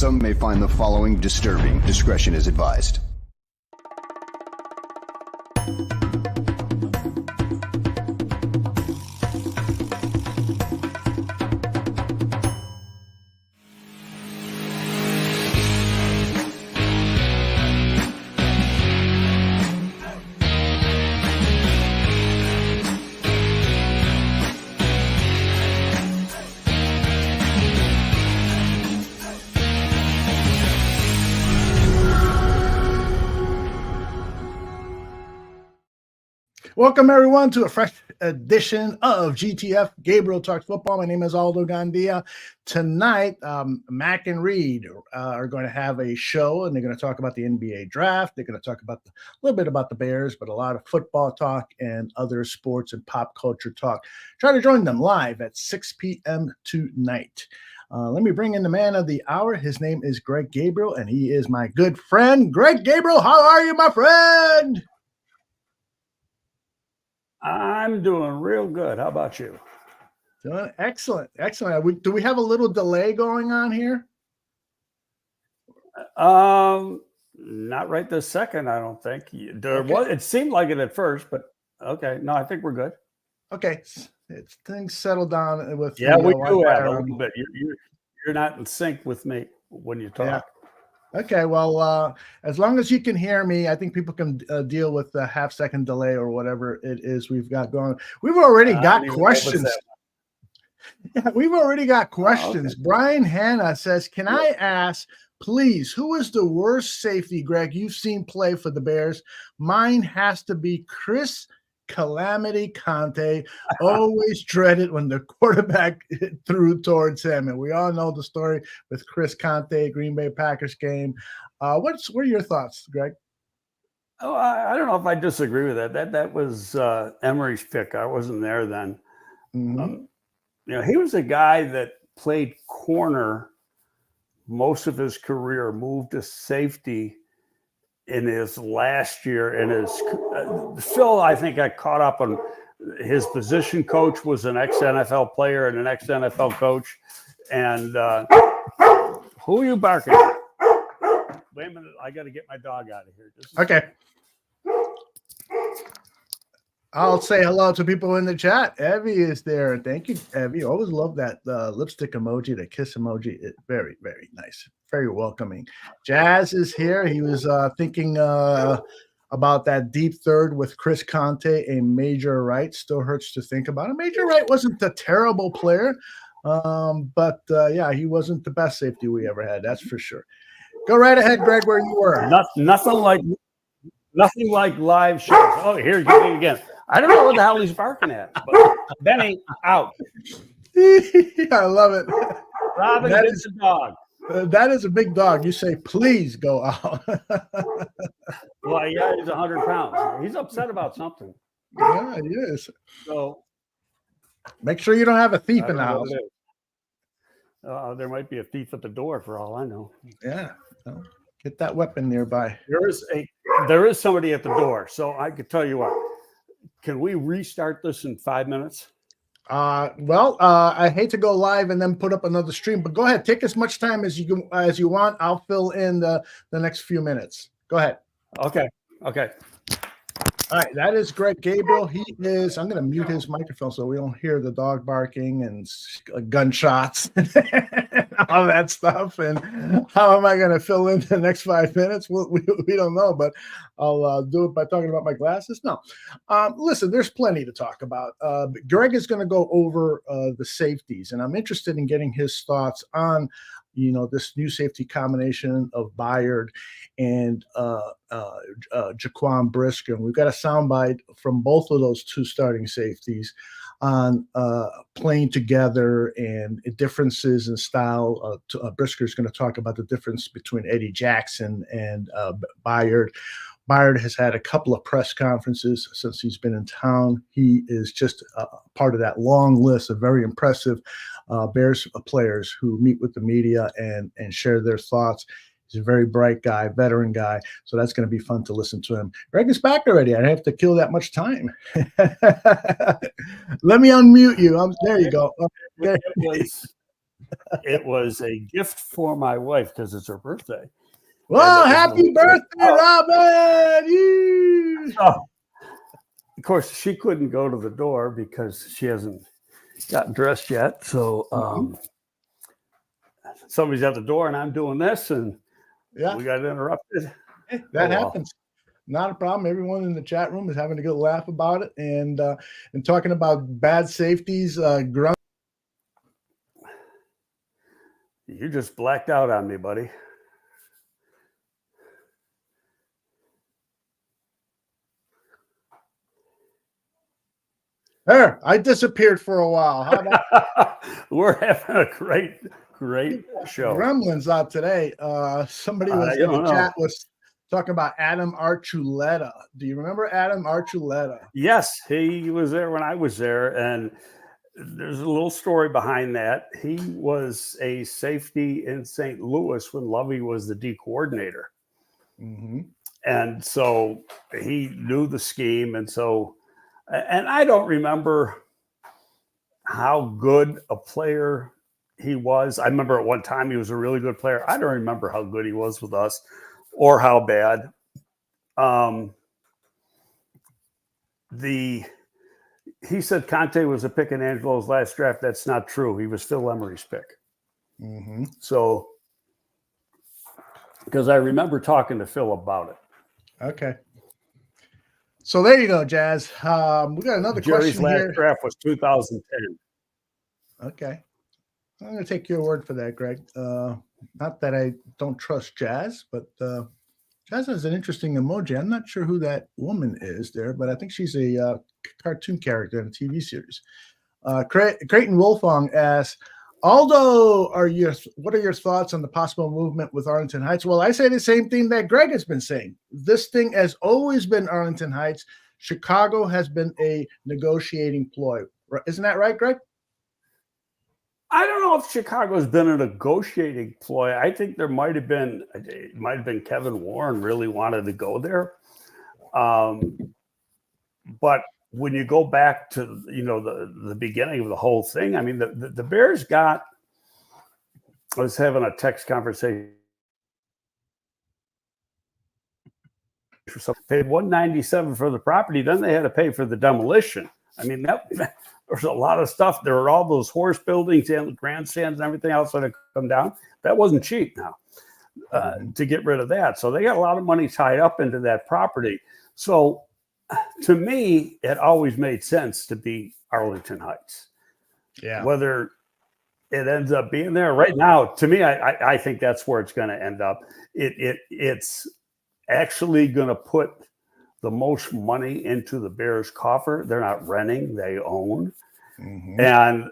Some may find the following disturbing. Discretion is advised. Welcome, everyone, to a fresh edition of GTF Gabriel Talks Football. My name is Aldo Gandia. Tonight, Mac and Reed are going to have a show, and they're going to talk about the NBA draft. They're going to talk about a little bit about the Bears, but a lot of football talk and other sports and pop culture talk. Try to join them live at 6 p.m. tonight. Let me bring in the man of the hour. His name is Greg Gabriel, and he is my good friend. Greg Gabriel, how are you, my friend? I'm doing real good. How about you? Doing excellent. Excellent. Do we have a little delay going on here? Not right this second, I don't think. It seemed like it at first, but okay. No, I think we're good. Okay. Things settle down with we do have a little bit. You're not in sync with me when you talk. Yeah. Okay, well, as long as you can hear me, I think people can deal with the half-second delay or whatever it is we've got going. We've already got questions. Yeah, we've already got questions. Okay. Brian Hanna says, can I ask, please, who is the worst safety, Greg, you've seen play for the Bears? Mine has to be Chris Calamity Conte. Always dreaded when the quarterback threw towards him, and we all know the story with Chris Conte, Green Bay Packers game. What are your thoughts, Greg? Oh, I don't know if I disagree with that. That was Emery's pick. I wasn't there then. Mm-hmm. He was a guy that played corner most of his career, moved to safety in his last year. Phil, I think, got caught up on his position coach was an ex-NFL player and an ex-NFL coach. And who are you barking at? Wait a minute. I got to get my dog out of here. Okay. I'll say hello to people in the chat. Evie is there. Thank you, Evie. Always love that lipstick emoji, the kiss emoji. It's very, very nice. Very welcoming. Jazz is here. He was thinking about that deep third with Chris Conte, a Major Wright. Still hurts to think about it. Major Wright wasn't a terrible player, but he wasn't the best safety we ever had. That's for sure. Go right ahead, Greg, where you were. Nothing like live shows. Oh, here's you again. I don't know what the hell he's barking at, but Benny out. I love it. Robin gets a dog. That is a big dog. You say, please go out. Well, yeah, he's 100 pounds. He's upset about something. Yeah, he is. So make sure you don't have a thief in the house. There might be a thief at the door for all I know. Yeah. Get that weapon nearby. There is somebody at the door. So I could tell you what. Can we restart this in 5 minutes? I hate to go live and then put up another stream, but go ahead. Take as much time as you want. I'll fill in the next few minutes. Go ahead. Okay. All right, that is Greg Gabriel. I'm going to mute his microphone so we don't hear the dog barking and gunshots and all that stuff. And how am I going to fill in the next 5 minutes? We don't know, but I'll do it by talking about my glasses. No. Listen, there's plenty to talk about. Greg is going to go over the safeties, and I'm interested in getting his thoughts on this new safety combination of Byard and Jaquan Brisker. And we've got a soundbite from both of those two starting safeties on playing together and differences in style. Brisker's going to talk about the difference between Eddie Jackson and Byard. Byard has had a couple of press conferences since he's been in town. He is just part of that long list of very impressive Bears players who meet with the media and share their thoughts. He's a very bright guy, veteran guy, so that's going to be fun to listen to him. Greg is back already. I don't have to kill that much time. Let me unmute you. There you go. Okay. It was a gift for my wife because it's her birthday. Well, happy birthday, Robin! So, of course, she couldn't go to the door because she hasn't gotten dressed yet. So somebody's at the door and I'm doing this and we got interrupted. Hey, that happens. Not a problem. Everyone in the chat room is having a good laugh about it. And talking about bad safeties, You just blacked out on me, buddy. There, I disappeared for a while. How about We're having a great show. Gremlins out today. Somebody was in the chat was talking about Adam Archuleta. Do you remember Adam Archuleta? Yes, he was there when I was there, and there's a little story behind that. He was a safety in St. Louis when Lovey was the D coordinator. Mm-hmm. And so he knew the scheme. And I don't remember how good a player he was. I remember at one time he was a really good player. I don't remember how good he was with us or how bad. He said Conte was a pick in Angelo's last draft. That's not true. He was Phil Emery's pick. Mm-hmm. So, because I remember talking to Phil about it. Okay. So there you go, Jazz. We got another Jerry's question last here. draft was 2010. Okay. I'm going to take your word for that, Greg. Not that I don't trust Jazz, but Jazz has an interesting emoji. I'm not sure who that woman is there, but I think she's a cartoon character in a TV series. Creighton Wolfong asks, Aldo, what are your thoughts on the possible movement with Arlington Heights? Well, I say the same thing that Greg has been saying. This thing has always been Arlington Heights. Chicago has been a negotiating ploy. Isn't that right, Greg? I don't know if Chicago's been a negotiating ploy. I think it might have been Kevin Warren really wanted to go there. But when you go back to, the beginning of the whole thing, I mean, the Bears I was having a text conversation. Paid $197 for the property. Then they had to pay for the demolition. I mean, there's a lot of stuff. There were all those horse buildings and grandstands and everything else that had come down. That wasn't cheap now to get rid of that. So they got a lot of money tied up into that property. So to me, it always made sense to be Arlington Heights. Yeah. Whether it ends up being there right now, to me, I think that's where it's going to end up. It's actually going to put the most money into the Bears' coffer. They're not renting, they own. Mm-hmm. And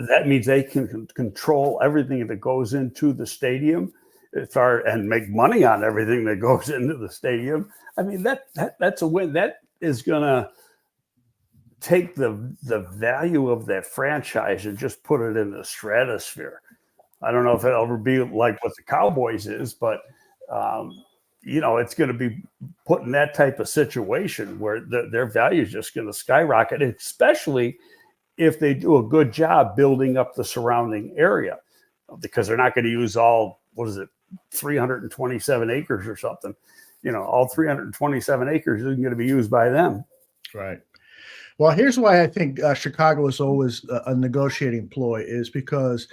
that means they can control everything that goes into the stadium and make money on everything that goes into the stadium. I mean, that's a win. That is going to take the value of that franchise and just put it in the stratosphere. I don't know if it'll ever be like what the Cowboys is, but it's going to be put in that type of situation where their value is just going to skyrocket, especially if they do a good job building up the surrounding area, because they're not going to use all, 327 acres or something. All 327 acres isn't going to be used by them. Right. Well, here's why I think Chicago is always a negotiating ploy, is because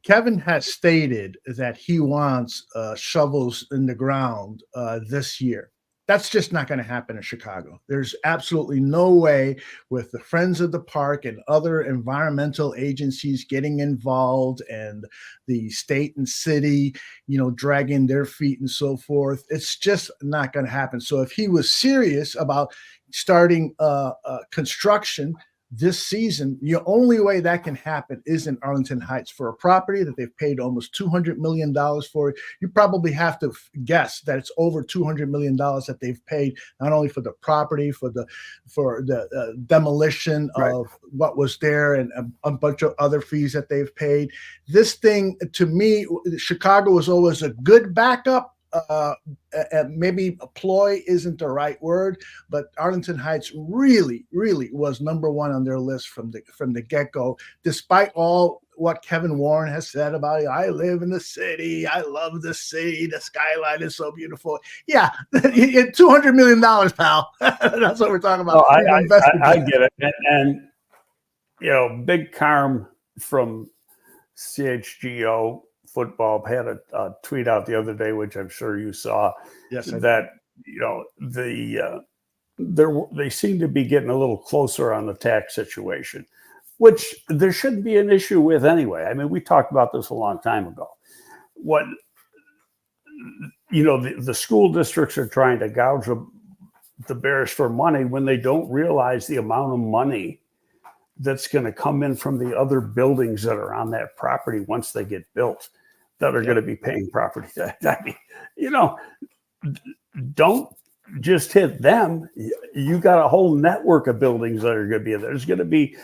Kevin has stated that he wants shovels in the ground this year. That's just not going to happen in Chicago. There's absolutely no way, with the Friends of the Park and other environmental agencies getting involved and the state and city, dragging their feet and so forth. It's just not going to happen. So if he was serious about starting construction this season, the only way that can happen is in Arlington Heights, for a property that they've paid almost $200 million for. You probably have to guess that it's over $200 million that they've paid, not only for the property, for the demolition of what was there, and a bunch of other fees that they've paid. This thing, to me, Chicago was always a good backup. Maybe a ploy isn't the right word, but Arlington Heights really, really was number one on their list from the get-go, despite all what Kevin Warren has said about it. I live in the city. I love the city. The skyline is so beautiful. Yeah, $200 million, pal. That's what we're talking about. No, I get it. And, you know, Big Carm from CHGO football had a tweet out the other day, which I'm sure you saw. Yes, that you know they seem to be getting a little closer on the tax situation, which there shouldn't be an issue with anyway. I mean, we talked about this a long time ago. What the school districts are trying to gouge the bears for money when they don't realize the amount of money that's going to come in from the other buildings that are on that property once they get built that are going to be paying property tax. I mean, don't just hit them. You got a whole network of buildings that are going to be there. There's going to be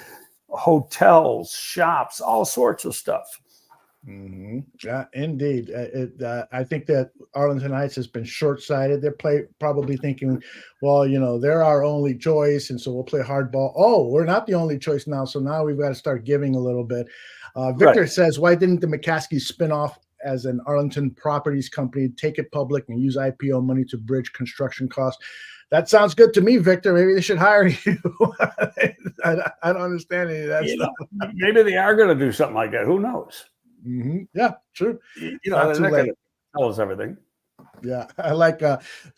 hotels, shops, all sorts of stuff. Mm-hmm. Yeah, indeed. I think that Arlington Heights has been short-sighted. They're probably thinking, well, they're our only choice, and so we'll play hardball. Oh, we're not the only choice now, so now we've got to start giving a little bit. Victor says, why didn't the McCaskies spin off as an Arlington Properties company, take it public, and use IPO money to bridge construction costs? That sounds good to me, Victor. Maybe they should hire you. I don't understand any of that stuff. Maybe they are going to do something like that. Who knows? Mm-hmm. Yeah, true. They're not going to tell us everything. Yeah, I like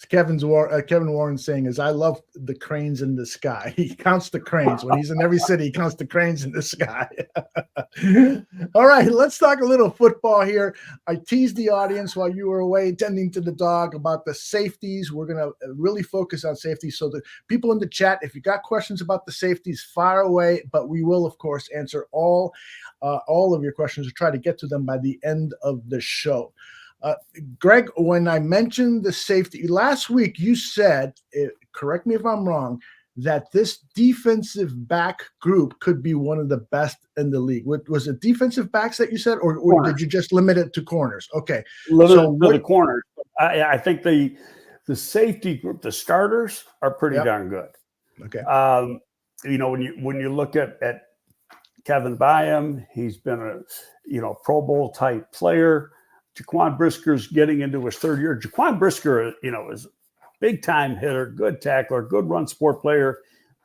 Kevin Warren saying is, I love the cranes in the sky. He counts the cranes. When he's in every city, he counts the cranes in the sky. All right, let's talk a little football here. I teased the audience while you were away tending to the dog about the safeties. We're going to really focus on safeties. So the people in the chat, if you got questions about the safeties, fire away. But we will, of course, answer all of your questions or try to get to them by the end of the show. Greg, when I mentioned the safety last week, you said, correct me if I'm wrong, that this defensive back group could be one of the best in the league. Was it defensive backs that you said, or did you just limit it to corners? Okay. To the corners. I think the safety group, the starters, are pretty darn good. Okay. When you look at Kevin Byam, he's been a Pro Bowl type player. Jaquan Brisker's getting into his third year. Jaquan Brisker, is a big-time hitter, good tackler, good run support player.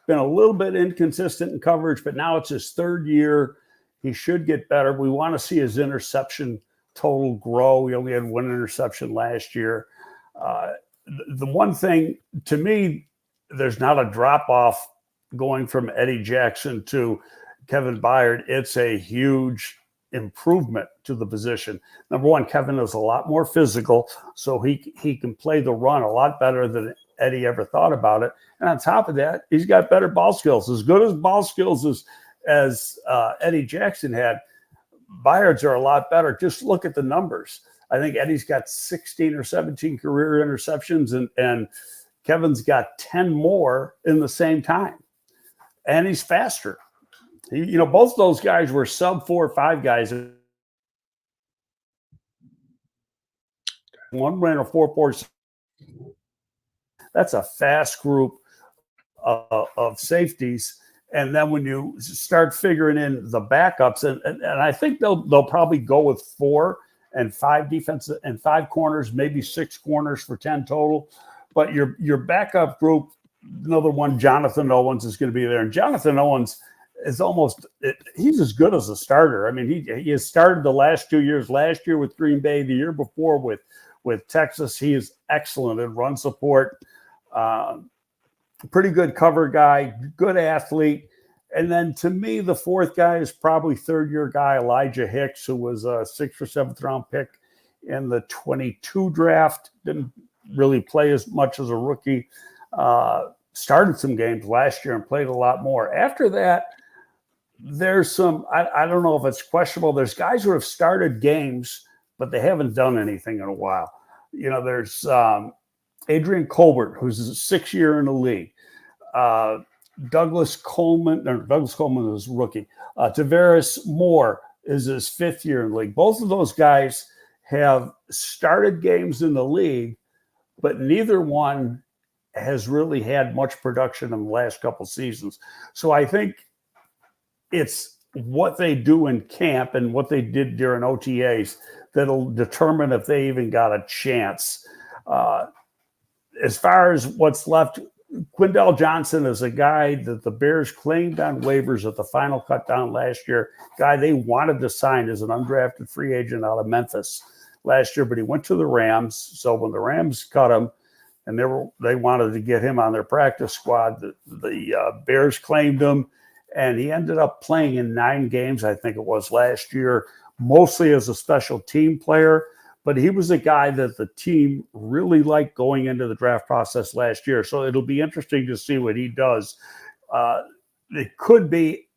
Been a little bit inconsistent in coverage, but now it's his third year. He should get better. We want to see his interception total grow. He only had one interception last year. The one thing, to me, there's not a drop-off going from Eddie Jackson to Kevin Byard. It's a huge improvement to the position. Number one, Kevin is a lot more physical, so he can play the run a lot better than Eddie ever thought about it. And on top of that, he's got better ball skills. As good as ball skills as Eddie Jackson had, Byard's are a lot better. Just look at the numbers. I think Eddie's got 16 or 17 career interceptions, and Kevin's got 10 more in the same time. And he's faster. Both those guys were sub 4.5 guys. One ran a 4.4. That's a fast group of safeties. And then when you start figuring in the backups, and I think they'll probably go with 4 and 5 defensive and 5 corners, maybe 6 corners for 10 total. But your backup group, another one, Jonathan Owens, is going to be there. And Jonathan Owens is he's as good as a starter. I mean, he has started the last 2 years. Last year with Green Bay, the year before with Texas. He is excellent in run support. Pretty good cover guy, good athlete. And then to me, the fourth guy is probably third-year guy Elijah Hicks, who was a 6th or 7th round pick in the 22 draft. Didn't really play as much as a rookie. Started some games last year and played a lot more. After that, there's some, I don't know if it's questionable. There's guys who have started games, but they haven't done anything in a while. There's Adrian Colbert, who's his 6th year in the league. Douglas Coleman is a rookie. Tavares Moore is his 5th year in the league. Both of those guys have started games in the league, but neither one has really had much production in the last couple seasons. So I think it's what they do in camp and what they did during OTAs that'll determine if they even got a chance. As far as what's left, Quindell Johnson is a guy that the Bears claimed on waivers at the final cut down last year, guy they wanted to sign as an undrafted free agent out of Memphis last year, but he went to the Rams. So when the Rams cut him and they wanted to get him on their practice squad, the Bears claimed him, and he ended up playing in 9 games, I think it was last year, mostly as a special team player. But he was a guy that the team really liked going into the draft process last year. So it'll be interesting to see what he does. It could be,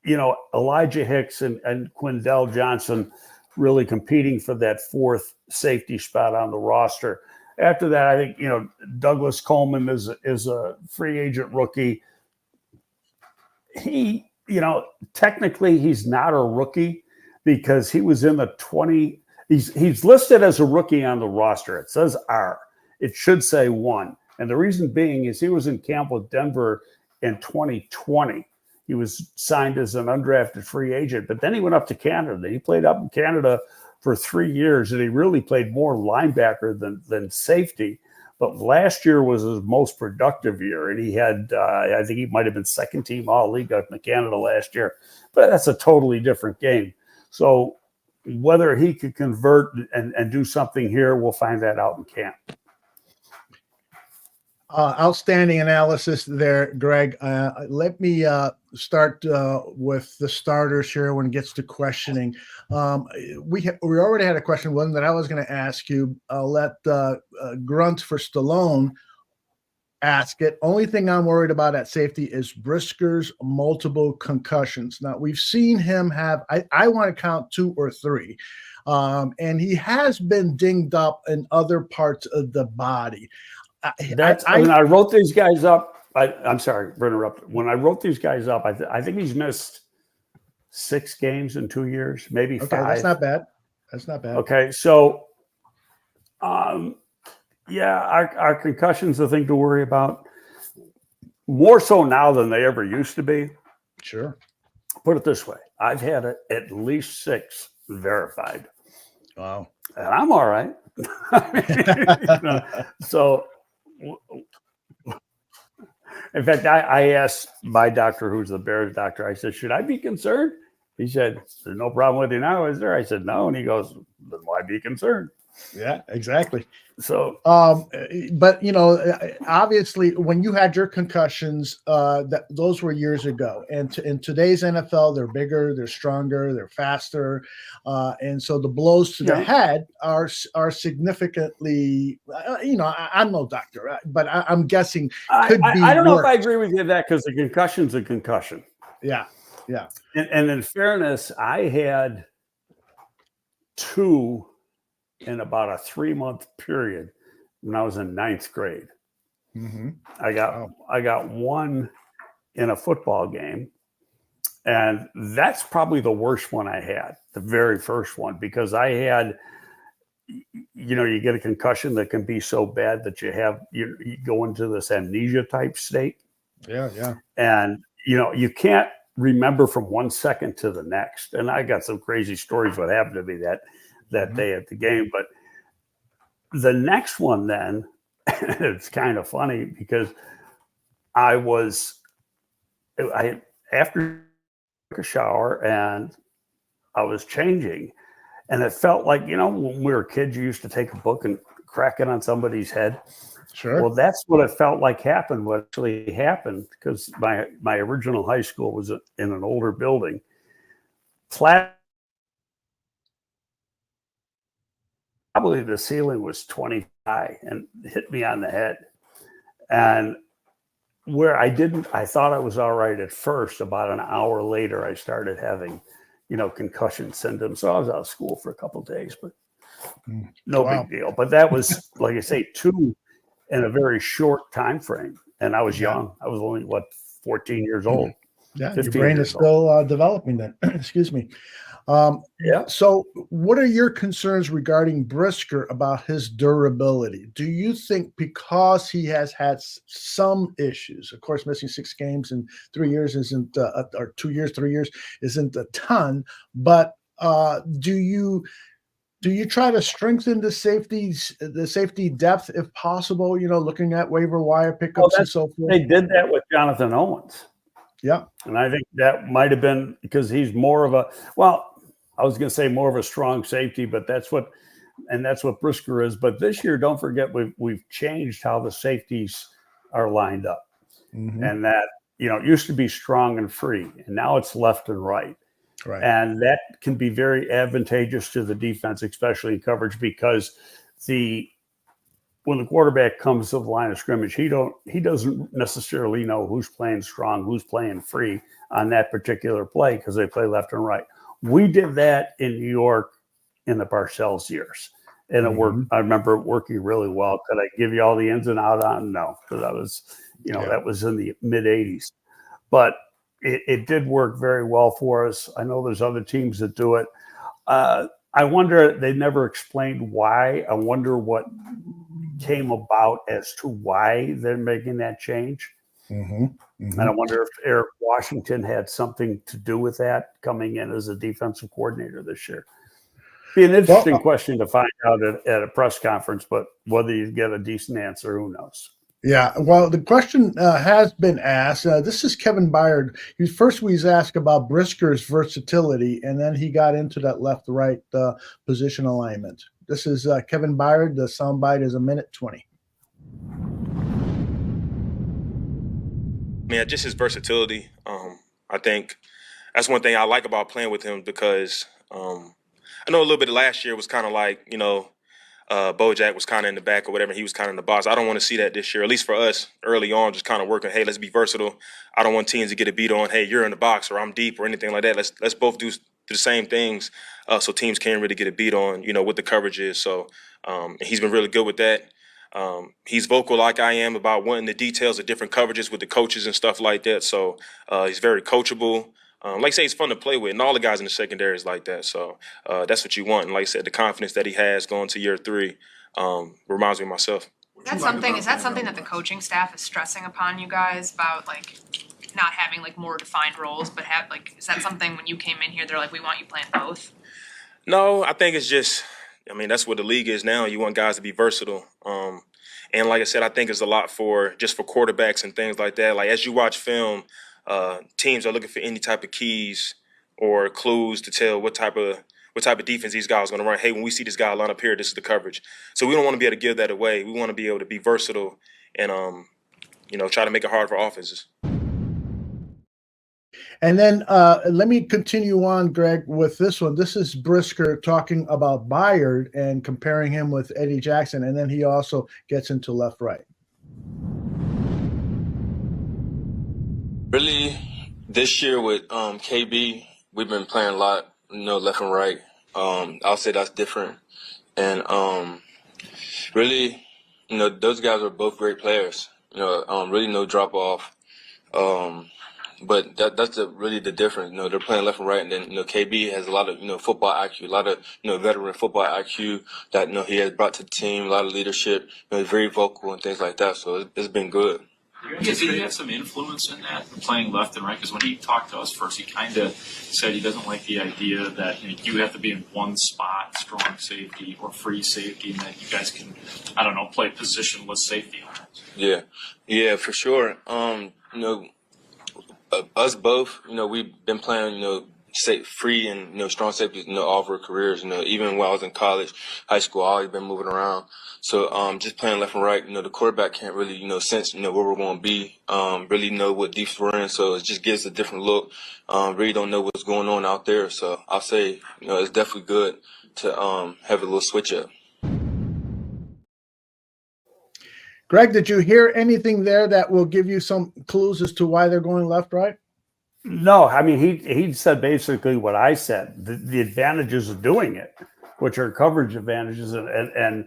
Elijah Hicks and Quindell Johnson really competing for that 4th safety spot on the roster. After that, I think, Douglas Coleman is a free agent rookie. He, technically he's not a rookie because he was in the 20. He's listed as a rookie on the roster. It says R. It should say 1. And the reason being is he was in camp with Denver in 2020. He was signed as an undrafted free agent, but then he went up to Canada. He played up in Canada for 3 years, and he really played more linebacker than safety. But last year was his most productive year, and he had, I think he might have been second team All-League up in Canada last year. But that's a totally different game. So whether he could convert and do something here, we'll find that out in camp. Outstanding analysis there, Greg. Let me start with the starters here when it gets to questioning. We already had a question, one that I was going to ask you. I'll let Grunt for Stallone ask it. Only thing I'm worried about at safety is Brisker's multiple concussions. Now, we've seen him have, I want to count 2 or 3, and he has been dinged up in other parts of the body. When I wrote these guys up, I'm sorry for interrupting. When I wrote these guys up, I think he's missed 6 games in 2 years, maybe 5. That's not bad. That's not bad. Okay, so yeah, our concussion's the thing to worry about. More so now than they ever used to be. Sure. Put it this way. I've had at least 6 verified. Wow. And I'm all right. So, in fact, I asked my doctor, who's the Bears doctor, I said, should I be concerned? He said, there's no problem with you now, is there? I said, no. And he goes, then why be concerned? Yeah, exactly. So, but obviously, when you had your concussions, those were years ago. And in today's NFL, they're bigger, they're stronger, they're faster, and so the blows to the head are significantly. I'm no doctor, but I'm guessing could be. I don't know if I agree with you that because a concussion's a concussion. Yeah. And in fairness, I had 2 in about a 3-month period when I was in 9th grade. Mm-hmm. I got 1 in a football game, and that's probably the worst one I had, the very first one, because I had, you get a concussion that can be so bad that you go into this amnesia type state. Yeah. And you can't remember from 1 second to the next. And I got some crazy stories what happened to me that day at the game. But the next one then, it's kind of funny because after I took a shower and I was changing, and it felt like, when we were kids, you used to take a book and crack it on somebody's head. Sure. Well, that's what it felt like happened. What actually happened, because my original high school was in an older building. Probably the ceiling was 20 high and hit me on the head. And where I thought I was all right at first. About an hour later, I started having, concussion symptoms. So I was out of school for a couple of days, but no big deal. But that was, like I say, 2 in a very short time frame. And I was young. I was only, 14 years old. Yeah, your 15 brain is years old. still developing then. Excuse me. Yeah. So, what are your concerns regarding Brisker about his durability? Do you think because he has had some issues, of course, missing 6 games in 3 years isn't, or 2 years, 3 years isn't a ton, but do you try to strengthen the safety depth if possible? Looking at waiver wire Well, pickups and so forth. they did that with Jonathan Owens. Yeah. And I think that might have been because he's more of a, well, I was going to say more of a strong safety, but that's what Brisker is. But this year, don't forget, we've changed how the safeties are lined up. Mm-hmm. And that, it used to be strong and free, and now it's left and right. Right. And that can be very advantageous to the defense, especially in coverage, because when the quarterback comes to the line of scrimmage, he doesn't necessarily know who's playing strong, who's playing free on that particular play because they play left and right. We did that in New York in the Parcells years, and it worked. I remember it working really well. Could I give you all the ins and outs on? No, because I was, that was in the mid '80s, but it did work very well for us. I know there's other teams that do it. I wonder, they never explained why. I wonder what came about as to why they're making that change. Mm-hmm. Mm-hmm. And I wonder if Eric Washington had something to do with that coming in as a defensive coordinator this year. Be an interesting question to find out at a press conference, but whether you get a decent answer, who knows? Yeah, well, the question has been asked. This is Kevin Byard. First was asked about Brisker's versatility, and then he got into that left-right position alignment. This is Kevin Byard. The soundbite is 1:20. Yeah, just his versatility. I think that's one thing I like about playing with him because I know a little bit of last year was kind of like, Bojack was kind of in the back or whatever. He was kind of in the box. I don't want to see that this year, at least for us early on, just kind of working. Hey, let's be versatile. I don't want teams to get a beat on, hey, you're in the box or I'm deep or anything like that. Let's both do the same things so teams can't really get a beat on, what the coverage is. So and he's been really good with that. He's vocal like I am about wanting the details of different coverages with the coaches and stuff like that. So he's very coachable. Like I say, he's fun to play with, and all the guys in the secondary is like that. So that's what you want. And like I said, the confidence that he has going to year 3 reminds me of myself. Is that something that the coaching staff is stressing upon you guys about, like, not having like more defined roles, but is that something when you came in here, they're like, we want you playing both? No, I think it's just, that's what the league is now. You want guys to be versatile. And like I said, I think it's a lot for quarterbacks and things like that. Like as you watch film, teams are looking for any type of keys or clues to tell what type of defense these guys are going to run. Hey, when we see this guy line up here, this is the coverage. So we don't want to be able to give that away. We want to be able to be versatile and try to make it hard for offenses. And then let me continue on, Greg, with this one. This is Brisker talking about Byard and comparing him with Eddie Jackson, and then he also gets into left-right. Really, this year with KB, we've been playing a lot, left and right. I'll say that's different. And really, those guys are both great players. Really no drop off. But that's really the difference. They're playing left and right, and then KB has a lot of football IQ, a lot of veteran football IQ that he has brought to the team, a lot of leadership. He's very vocal and things like that. So it's been good. Did he have some influence in that, playing left and right? Because when he talked to us first, he kind of said he doesn't like the idea that you have to be in one spot, strong safety or free safety, and that you guys can, play positionless safety. Yeah, for sure. Us both, we've been playing, free and strong safety, all of our careers. Even when I was in college, high school, I always been moving around. So just playing left and right, the quarterback can't really sense where we're going to be, really know what defense we're in. So it just gives a different look. Really don't know what's going on out there. So I'll say it's definitely good to have a little switch up. Greg, did you hear anything there that will give you some clues as to why they're going left-right? No, he said basically what I said, the advantages of doing it, which are coverage advantages and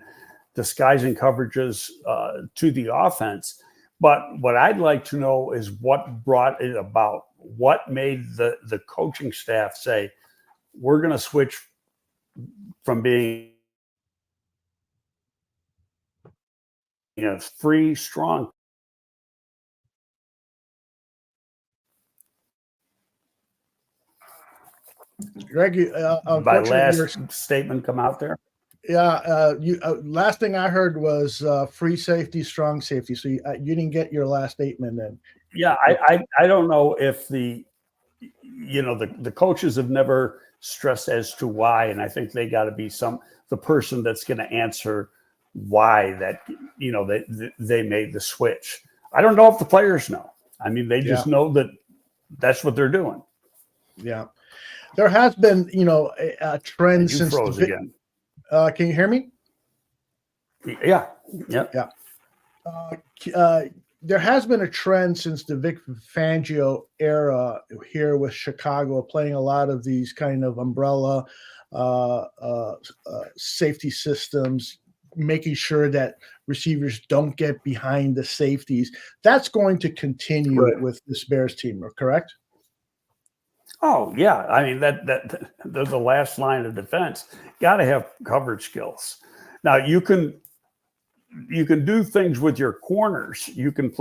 disguising coverages to the offense. But what I'd like to know is what brought it about. What made the coaching staff say, we're going to switch from being free, strong. Greg, My unfortunately, last statement come out there. last thing I heard was free safety, strong safety. So you didn't get your last statement then. Yeah, I don't know if the coaches have never stressed as to why, and I think they got to be the person that's going to answer why that they made the switch. I don't know if the players know. I mean, they just know that that's what they're doing. Yeah, there has been a trend since froze again. Can you hear me? Yeah. There has been a trend since the Vic Fangio era here with Chicago, playing a lot of these kind of umbrella safety systems, making sure that receivers don't get behind the safeties. That's going to continue with this Bears team, correct? Oh yeah, I mean that they're the last line of defense. Got to have coverage skills. Now you can do things with your corners. You can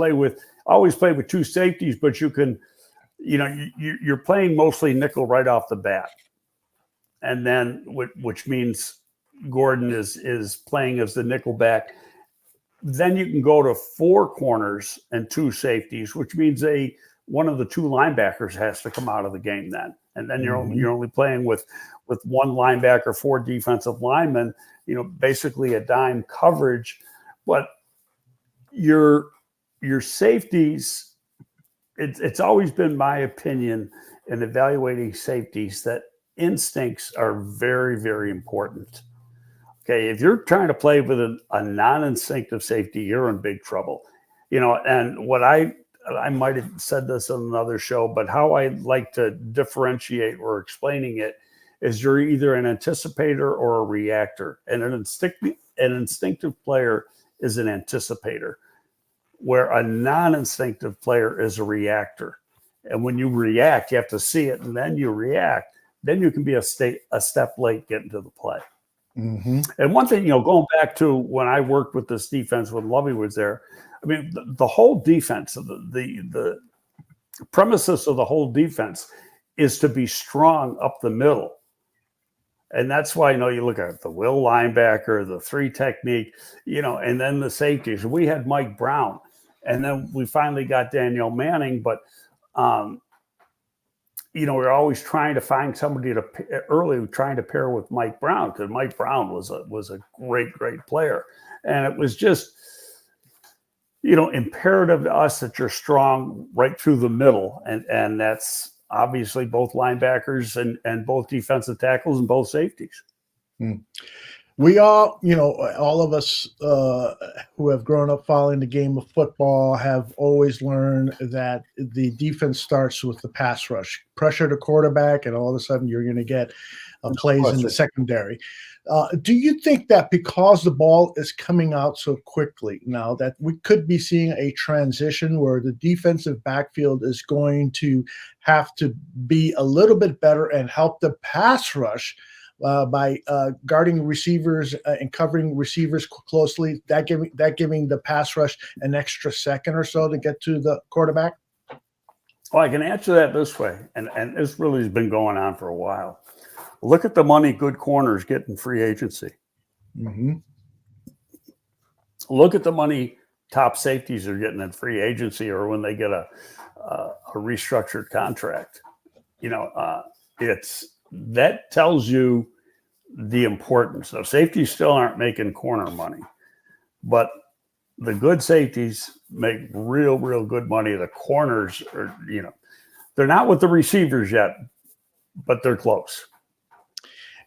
always play with two safeties, but you can, you're playing mostly nickel right off the bat, and then which means Gordon is playing as the nickel back. Then you can go to four corners and two safeties, which means one of the two linebackers has to come out of the game then. And then you're only playing with one linebacker, four defensive linemen, basically a dime coverage. But your safeties, it's always been my opinion in evaluating safeties that instincts are very, very important. Okay, if you're trying to play with a non-instinctive safety, you're in big trouble. And what I might have said this on another show, but how I like to differentiate or explaining it is you're either an anticipator or a reactor. And an instinctive player is an anticipator, where a non-instinctive player is a reactor. And when you react, you have to see it, and then you react. Then you can be a step late getting to the play. Mm-hmm. And one thing, going back to when I worked with this defense when Lovey was there, I mean, the whole defense, the premises of the whole defense is to be strong up the middle. And that's why, you look at the will linebacker, the three technique, and then the safeties. We had Mike Brown, and then we finally got Danielle Manning, but, we're always trying to find somebody trying to pair with Mike Brown, because Mike Brown was a great, great player. And it was just, imperative to us that you're strong right through the middle. And that's obviously both linebackers and both defensive tackles and both safeties. We all, all of us who have grown up following the game of football have always learned that the defense starts with the pass rush. Pressure the quarterback, and all of a sudden you're going to get plays in the secondary. Do you think that because the ball is coming out so quickly now that we could be seeing a transition where the defensive backfield is going to have to be a little bit better and help the pass rush by guarding receivers and covering receivers closely, that giving the pass rush an extra second or so to get to the quarterback? Well, I can answer that this way, and this really has been going on for a while. Look at the money good corners get in free agency. Mm-hmm. Look at the money top safeties are getting in free agency, or when they get a restructured contract. That tells you the importance. So safeties still aren't making corner money, but the good safeties make real, real good money. The corners are, they're not with the receivers yet, but they're close.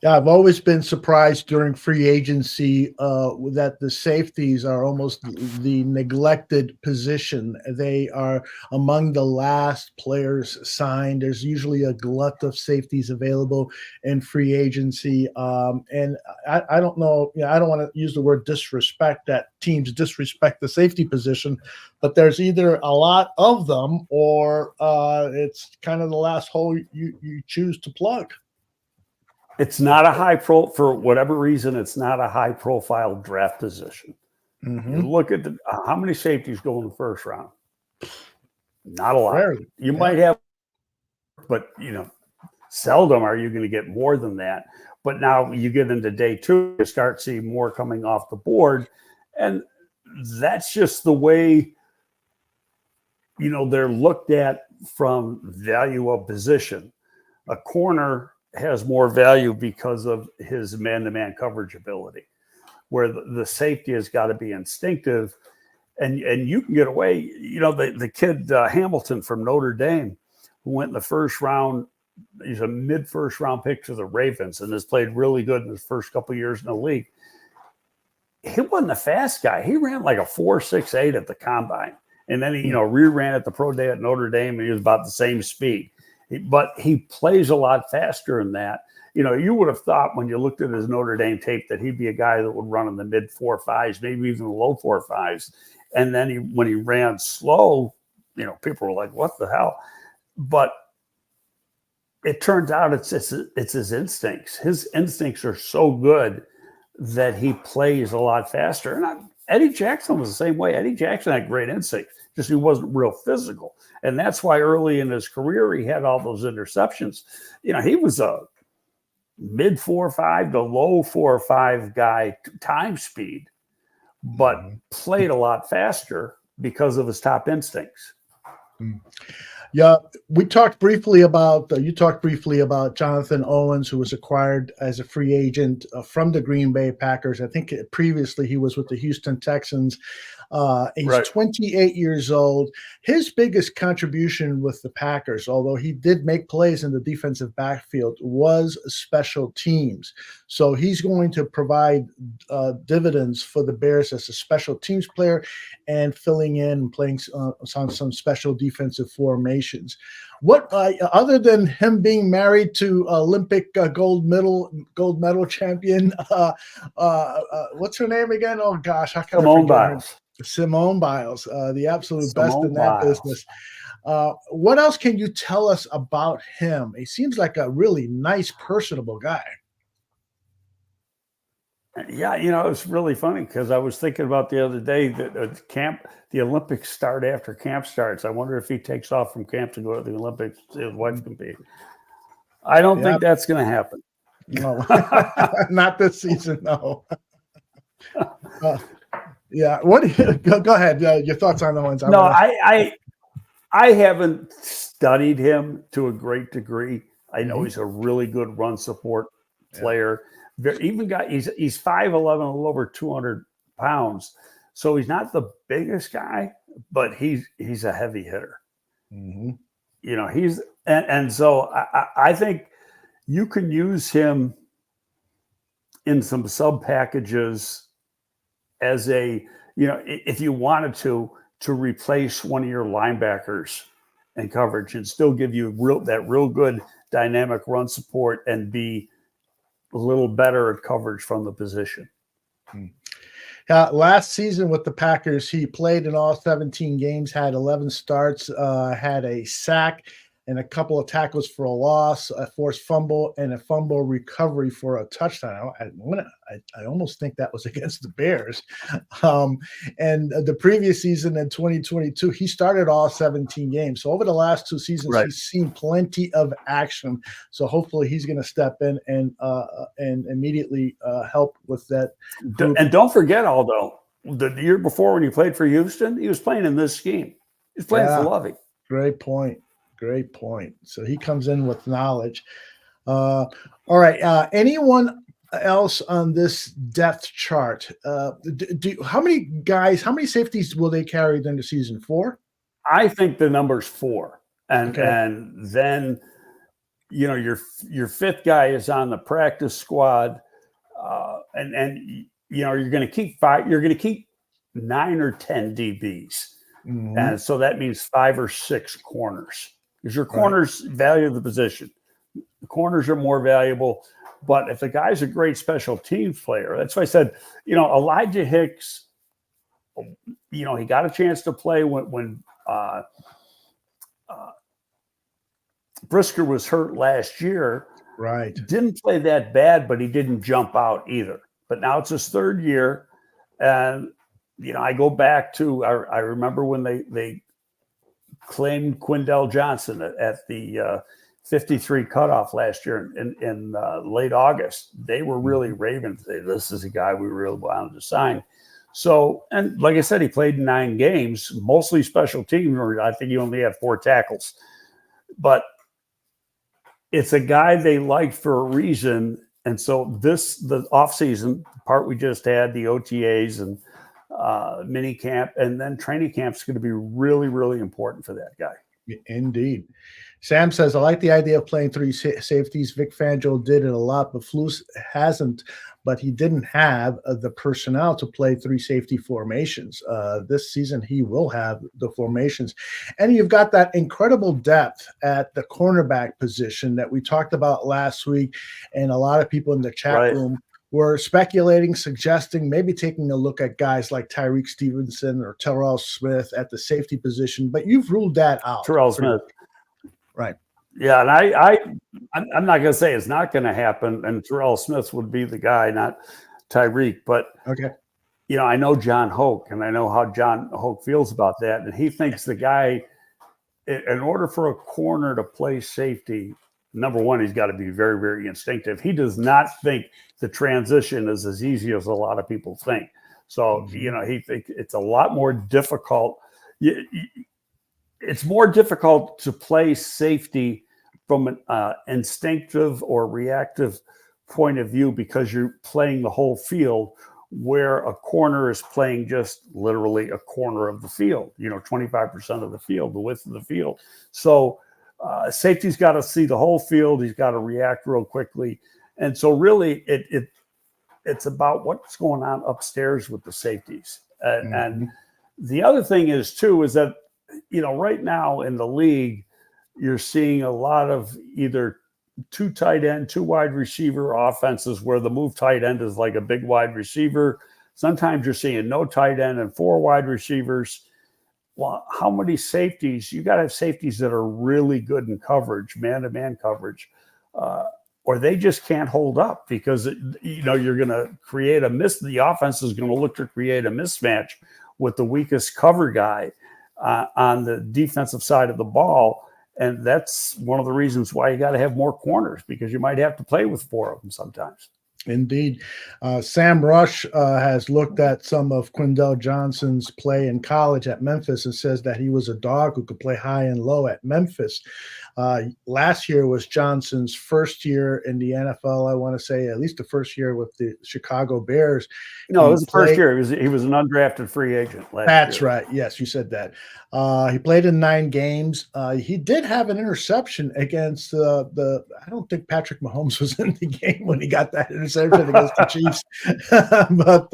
Yeah, I've always been surprised during free agency that the safeties are almost the neglected position. They are among the last players signed. There's usually a glut of safeties available in free agency. And I don't know, I don't want to use the word disrespect, that teams disrespect the safety position, but there's either a lot of them or it's kind of the last hole you choose to plug. It's not a for whatever reason, it's not a high profile draft position. Mm-hmm. You look at how many safeties go in the first round? Not a lot. Rarely. You might have, but seldom are you going to get more than that. But now you get into day 2, you start seeing more coming off the board. And that's just the way, they're looked at from value of position. A corner has more value because of his man-to-man coverage ability, where the safety has got to be instinctive, and you can get away. The kid Hamilton from Notre Dame, who went in the first round, he's a mid-first round pick to the Ravens and has played really good in his first couple of years in the league. He wasn't a fast guy. He ran like a 4.68 at the combine, and then he re-ran at the pro day at Notre Dame, and he was about the same speed. But he plays a lot faster than that. You would have thought when you looked at his Notre Dame tape that he'd be a guy that would run in the mid 4.5s, maybe even the low 4.5s. And then when he ran slow, people were like, "What the hell?" But it turns out it's his instincts. His instincts are so good that he plays a lot faster. And Eddie Jackson was the same way. Eddie Jackson had great instincts, just he wasn't real physical. And that's why early in his career, he had all those interceptions. He was a mid 4.5 to low 4.5 guy time speed, but played a lot faster because of his top instincts. Yeah, you talked briefly about Jonathan Owens, who was acquired as a free agent from the Green Bay Packers. I think previously he was with the Houston Texans. He's Right. 28 years old. His biggest contribution with the Packers, although he did make plays in the defensive backfield, was special teams. So he's going to provide dividends for the Bears as a special teams player and filling in and playing on some special defensive formations. What other than him being married to Olympic gold medal champion, what's her name again? Oh gosh, how can Simone I forget her? Biles. Simone Biles, the absolute best Simone in that Biles. business. What else can you tell us about him? He seems like a really nice, personable guy. Yeah, it's really funny because I was thinking about the other day that the Olympics start after camp starts. I wonder if he takes off from camp to go to the Olympics to see his wife compete. I don't think that's going to happen. No, not this season. No. Yeah. What? Go ahead. Your thoughts on the ones? No, I haven't studied him to a great degree. I know he's a really good run support player. Even he's 5'11", a little over 200 pounds. So he's not the biggest guy, but he's a heavy hitter. Mm-hmm. So I think you can use him in some sub packages as if you wanted to replace one of your linebackers in coverage and still give you real good dynamic run support and be a little better at coverage from the position. Last season with the Packers, he played in all 17 games, had 11 starts, had a sack and a couple of tackles for a loss, a forced fumble, and a fumble recovery for a touchdown. I almost think that was against the Bears. And the previous season in 2022, he started all 17 games. So over the last 2 seasons, he's seen plenty of action. So hopefully he's going to step in and immediately help with that group. And don't forget, although the year before when he played for Houston, he was playing in this scheme. He was playing for Lovey. Great point. So he comes in with knowledge. All right. Anyone else on this depth chart? How many safeties will they carry during the season? 4? I think the number's 4. And then your fifth guy is on the practice squad, and you're going to keep 9 or 10 DBs, and so that means 5 or 6 corners, because your corners value the position. The corners are more valuable, but if the guy's a great special teams player, that's why I said, Elijah Hicks, he got a chance to play when Brisker was hurt last year. Right. Didn't play that bad, but he didn't jump out either. But now it's his third year. And, I go back to, I remember when they claimed Quindell Johnson at the 53 cutoff last year in late August. They were really raving. This is a guy we really wanted to sign. So, and like I said, he played in 9 games, mostly special teams, or I think he only had 4 tackles. But it's a guy they liked for a reason. And so the offseason part we just had, the OTAs and mini camp, and then training camp is going to be really, really important for that guy. Indeed. Sam says, I like the idea of playing 3 safeties. Vic Fangio did it a lot, but Flus hasn't, but he didn't have the personnel to play 3 safety formations. This season, he will have the formations. And you've got that incredible depth at the cornerback position that we talked about last week, and a lot of people in the chat room were speculating, suggesting, maybe taking a look at guys like Tyreek Stevenson or Terrell Smith at the safety position, but you've ruled that out. Terrell Smith. Right. Yeah, and I'm not going to say it's not going to happen, and Terrell Smith would be the guy, not Tyreek. But okay, I know John Hoke, and I know how John Hoke feels about that, and he thinks the guy, in order for a corner to play safety, number one, he's got to be very, very instinctive. He does not think the transition is as easy as a lot of people think. So he thinks it's a lot more difficult. It's more difficult to play safety from an instinctive or reactive point of view because you're playing the whole field, where a corner is playing just literally a corner of the field, 25% of the field, the width of the field. So safety's got to see the whole field. He's got to react real quickly. And so really it's about what's going on upstairs with the safeties. And the other thing is that, right now in the league, you're seeing a lot of either 2 tight end, 2 wide receiver offenses where the move tight end is like a big wide receiver. Sometimes you're seeing no tight end and 4 wide receivers. Well, how many safeties? You got to have safeties that are really good in coverage, man-to-man coverage, or they just can't hold up because, you're going to create a miss. The offense is going to look to create a mismatch with the weakest cover guy on the defensive side of the ball. And that's one of the reasons why you got to have more corners, because you might have to play with 4 of them sometimes. Indeed. Sam Rush has looked at some of Quindell Johnson's play in college at Memphis and says that he was a dog who could play high and low at Memphis. Last year was Johnson's first year in the NFL. I want to say at least the first year with the Chicago Bears. No, it was the first year. He was an undrafted free agent last year. That's right. Yes, you said that. He played in 9 games. He did have an interception against I don't think Patrick Mahomes was in the game when he got that interception against the Chiefs. But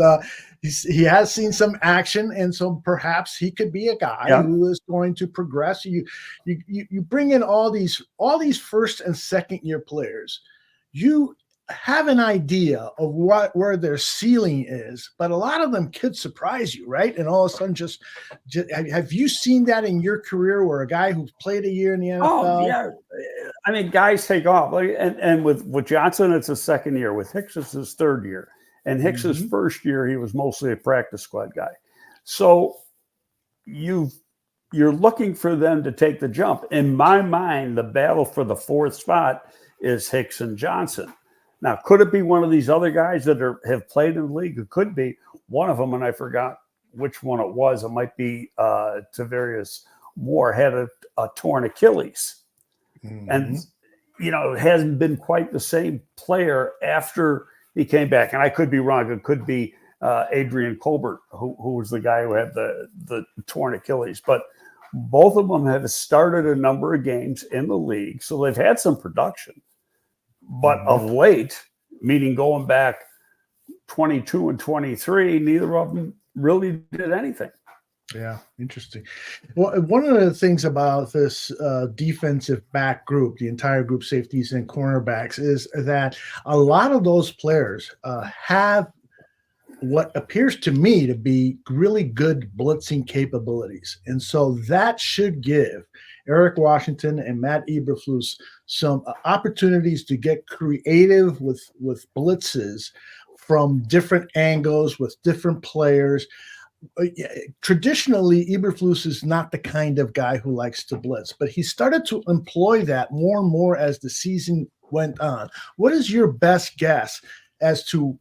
he has seen some action, and so perhaps he could be a guy who is going to progress. You bring in all these first and second year players. You have an idea of where their ceiling is, but a lot of them could surprise you, right? And all of a sudden, just have you seen that in your career, where a guy who's played a year in the NFL? Oh yeah, I mean, guys take off. And with Johnson, it's his second year. With Hicks, it's his third year. And Hicks's first year, he was mostly a practice squad guy. So you're looking for them to take the jump. In my mind, the battle for the 4th spot is Hicks and Johnson. Now, could it be one of these other guys that have played in the league? It could be one of them, and I forgot which one it was. It might be Tavarius Moore, had a torn Achilles. And, it hasn't been quite the same player after he came back. And I could be wrong. It could be Adrian Colbert, who was the guy who had the torn Achilles. But Both of them have started a number of games in the league, so they've had some production. But of late, meaning going back 22 and 23, neither of them really did anything. Yeah, interesting. Well, one of the things about this defensive back group, the entire group, safeties and cornerbacks, is that a lot of those players have what appears to me to be really good blitzing capabilities. And so that should give Eric Washington and Matt Eberflus some opportunities to get creative with blitzes from different angles with different players. Traditionally, Eberflus is not the kind of guy who likes to blitz, but he started to employ that more and more as the season went on. What is your best guess as to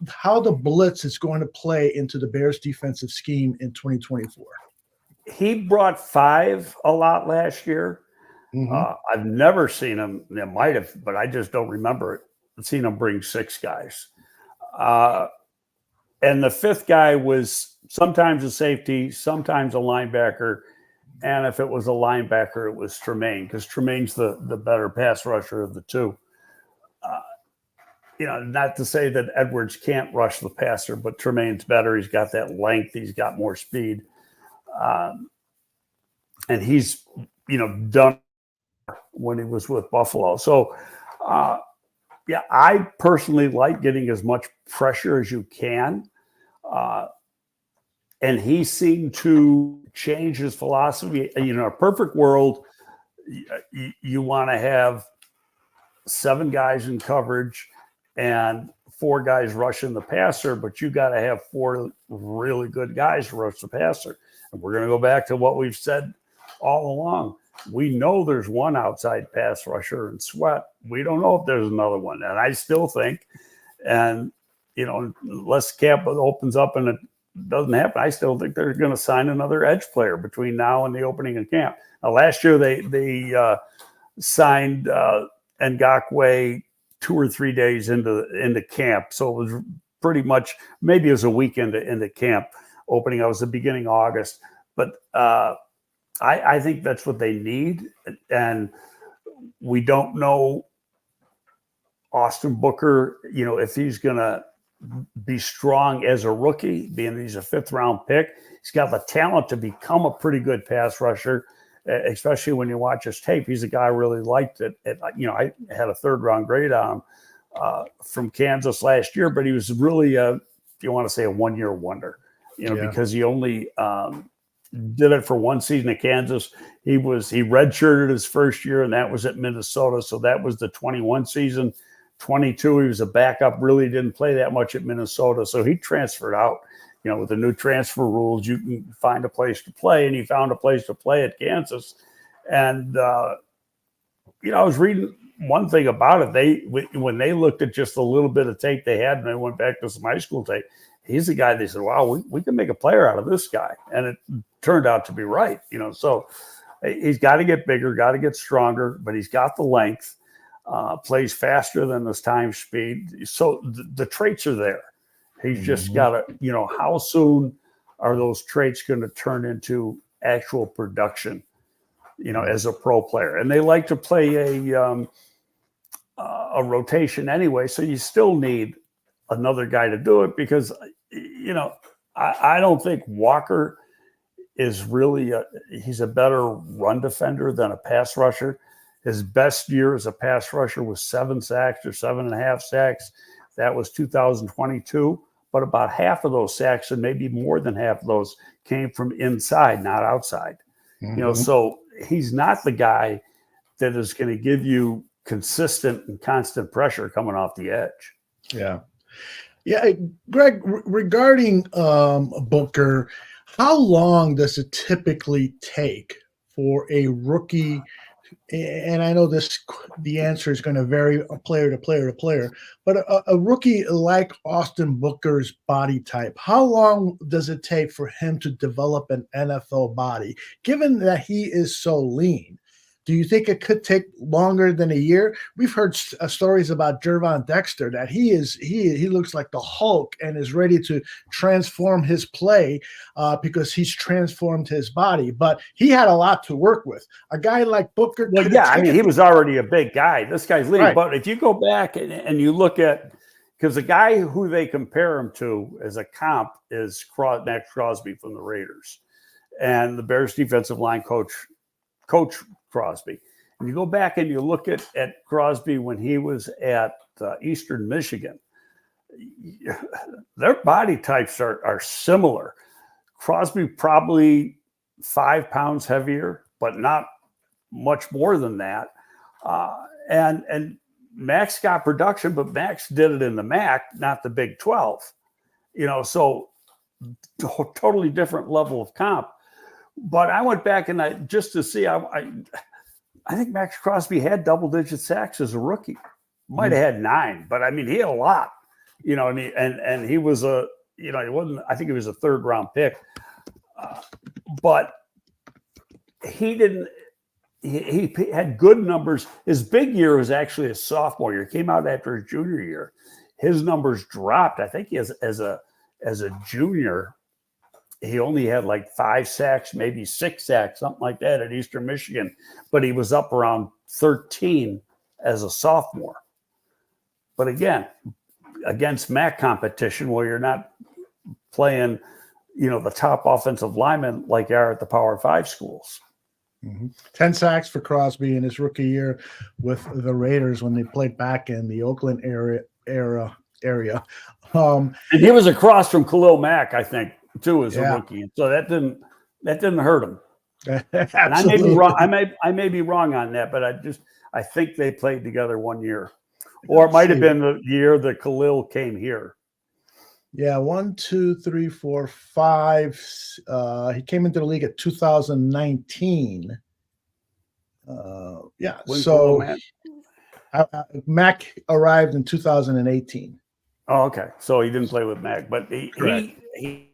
how the blitz is going to play into the Bears defensive scheme in 2024? He brought 5 a lot last year. Mm-hmm. I've never seen him. They might have, but I just don't remember it. I've seen him bring 6 guys. And the 5th guy was sometimes a safety, sometimes a linebacker. And if it was a linebacker, it was Tremaine, because Tremaine's the better pass rusher of the two. Not to say that Edwards can't rush the passer, but Tremaine's better. He's got that length. He's got more speed. And he's, done when he was with Buffalo. So, I personally like getting as much pressure as you can. And he seemed to change his philosophy. In a perfect world, you want to have 7 guys in coverage and 4 guys rushing the passer, but you got to have 4 really good guys to rush the passer. And we're going to go back to what we've said all along. We know there's one outside pass rusher in Sweat. We don't know if there's another one. And I still think, and, unless camp opens up and it doesn't happen, I still think they're going to sign another edge player between now and the opening of camp. Now, last year they signed Ngakwe 2 or 3 days into camp. So it was pretty much, maybe it was a weekend into camp opening. I was the beginning of August. But I think that's what they need. And we don't know Austin Booker, if he's going to be strong as a rookie, being he's a 5th round pick. He's got the talent to become a pretty good pass rusher, especially when you watch his tape. He's a guy I really liked it. I had a 3rd round grade on him from Kansas last year, but he was really, if you want to say, a 1-year wonder, because he only did it for 1 season at Kansas. He redshirted his first year, and that was at Minnesota. So that was the 21 season. 22, he was a backup, really didn't play that much at Minnesota. So he transferred out. With the new transfer rules, you can find a place to play, and he found a place to play at Kansas. And, I was reading one thing about it. When they looked at just a little bit of tape they had, and they went back to some high school tape, he's the guy they said, wow, we can make a player out of this guy. And it turned out to be right, so he's got to get bigger, got to get stronger, but he's got the length, plays faster than his time speed. So the traits are there. He's just got to, how soon are those traits going to turn into actual production, as a pro player? And they like to play a rotation anyway. So you still need another guy to do it because, I don't think Walker is really he's a better run defender than a pass rusher. His best year as a pass rusher was 7 sacks or 7.5 sacks. That was 2022. But about half of those sacks, and maybe more than half of those, came from inside, not outside. So he's not the guy that is going to give you consistent and constant pressure coming off the edge. Yeah. Greg, regarding Booker, how long does it typically take for a rookie? And I know the answer is going to vary player to player to player, but a rookie like Austin Booker's body type, how long does it take for him to develop an NFL body? Given that he is so lean, Do you think it could take longer than a year? We've heard stories about Jervon Dexter that he looks like the Hulk and is ready to transform his play because he's transformed his body. But he had a lot to work with. A guy like Booker. Well, yeah, I mean, he was already a big guy. This guy's leading. Right. But if you go back and you look at, because the guy who they compare him to as a comp is Max Crosby from the Raiders, and the Bears defensive line coach Crosby. And you go back and you look at Crosby when he was at Eastern Michigan, their body types are similar. Crosby probably 5 pounds heavier, but not much more than that. And Max got production, but Max did it in the MAC, not the Big 12. So totally different level of comp. But I went back and just to see, I think Max Crosby had double-digit sacks as a rookie. Might have had 9, but I mean, he had a lot. And he was he wasn't. I think he was a 3rd-round pick, but he didn't. He had good numbers. His big year was actually a sophomore year. He came out after his junior year. His numbers dropped. I think he as a junior, he only had like 5 sacks, maybe 6 sacks, something like that at Eastern Michigan. But he was up around 13 as a sophomore. But again, against MAC competition where you're not playing, the top offensive linemen like you are at the Power 5 schools. 10 sacks for Crosby in his rookie year with the Raiders when they played back in the Oakland area. And he was across from Khalil Mack, I think, too, as a rookie. So that didn't hurt him. And I may be wrong. I may be wrong on that, but I think they played together one year, or it might have been the year that Khalil came here. Yeah, 1, 2, 3, 4, 5. He came into the league at 2019. Mac arrived in 2018. Oh, okay. So he didn't play with Mac, but he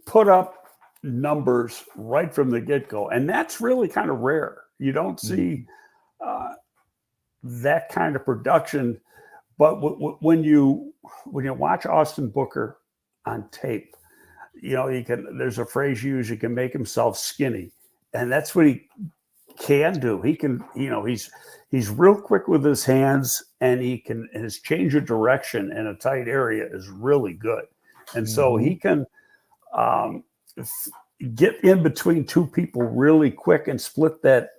put up numbers right from the get-go, and that's really kind of rare. You don't see that kind of production. But when you watch Austin Booker on tape, there's a phrase used, you can make himself skinny. And that's what he can do. He can, he's real quick with his hands, and his change of direction in a tight area is really good. And so he can get in between 2 people really quick and split that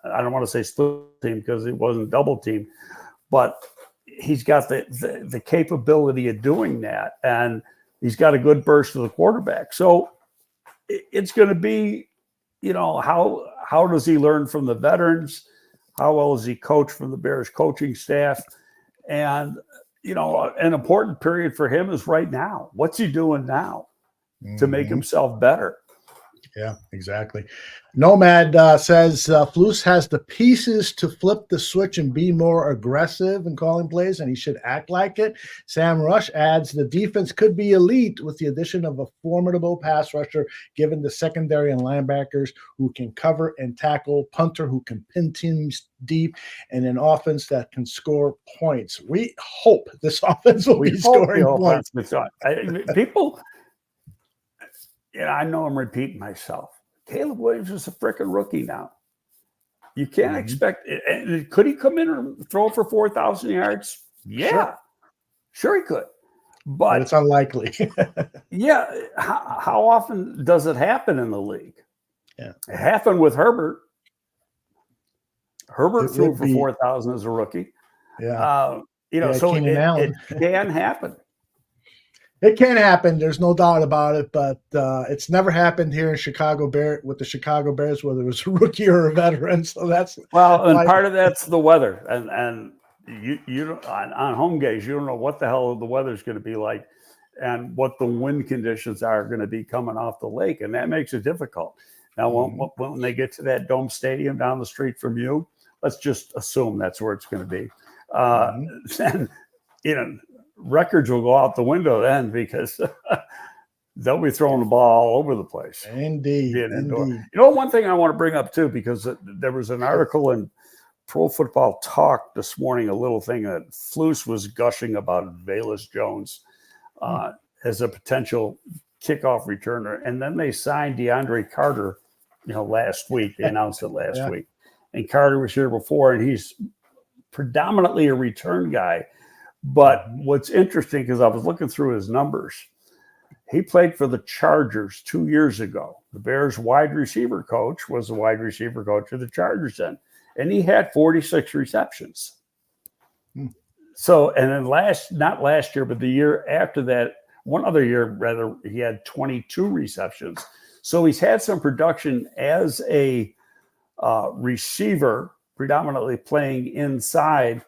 I don't want to say split team because it wasn't double team, but he's got the capability of doing that, and he's got a good burst to the quarterback. So it's going to be, how does he learn from the veterans? How well is he coached from the Bears coaching staff? And, an important period for him is right now. What's he doing now to make himself better? Yeah, exactly. Nomad says Flus has the pieces to flip the switch and be more aggressive in calling plays, and he should act like it. Sam Rush adds the defense could be elite with the addition of a formidable pass rusher, given the secondary and linebackers who can cover and tackle, punter who can pin teams deep, and an offense that can score points. We hope this offense will be scoring points. People... I know I'm repeating myself. Caleb Williams is a freaking rookie now. You can't expect it. Could he come in and throw for 4,000 yards? Yeah, sure he could. But it's unlikely. Yeah. How often does it happen in the league? Yeah. It happened with Herbert. Herbert threw for 4,000 as a rookie. Yeah. So it can happen. It can happen. There's no doubt about it, but it's never happened here in Chicago with the Chicago Bears, whether it was a rookie or a veteran. So that's and part of that's the weather, and you on home games, you don't know what the hell the weather's going to be like, and what the wind conditions are going to be coming off the lake, and that makes it difficult. Now, when they get to that dome stadium down the street from you, let's just assume that's where it's going to be. Then records will go out the window then, because they'll be throwing the ball all over the place. Indeed. Being indoor. Indeed. You know, one thing I want to bring up too, because there was an article in Pro Football Talk this morning, a little thing that Flus was gushing about Velus Jones as a potential kickoff returner. And then they signed DeAndre Carter, last week. They announced it last week. And Carter was here before, and he's predominantly a return guy. But what's interesting, because I was looking through his numbers, he played for the Chargers 2 years ago. The Bears wide receiver coach was the wide receiver coach of the Chargers then. And he had 46 receptions. So, and then not last year, but the year after that, one other year, rather, he had 22 receptions. So he's had some production as a receiver, predominantly playing inside.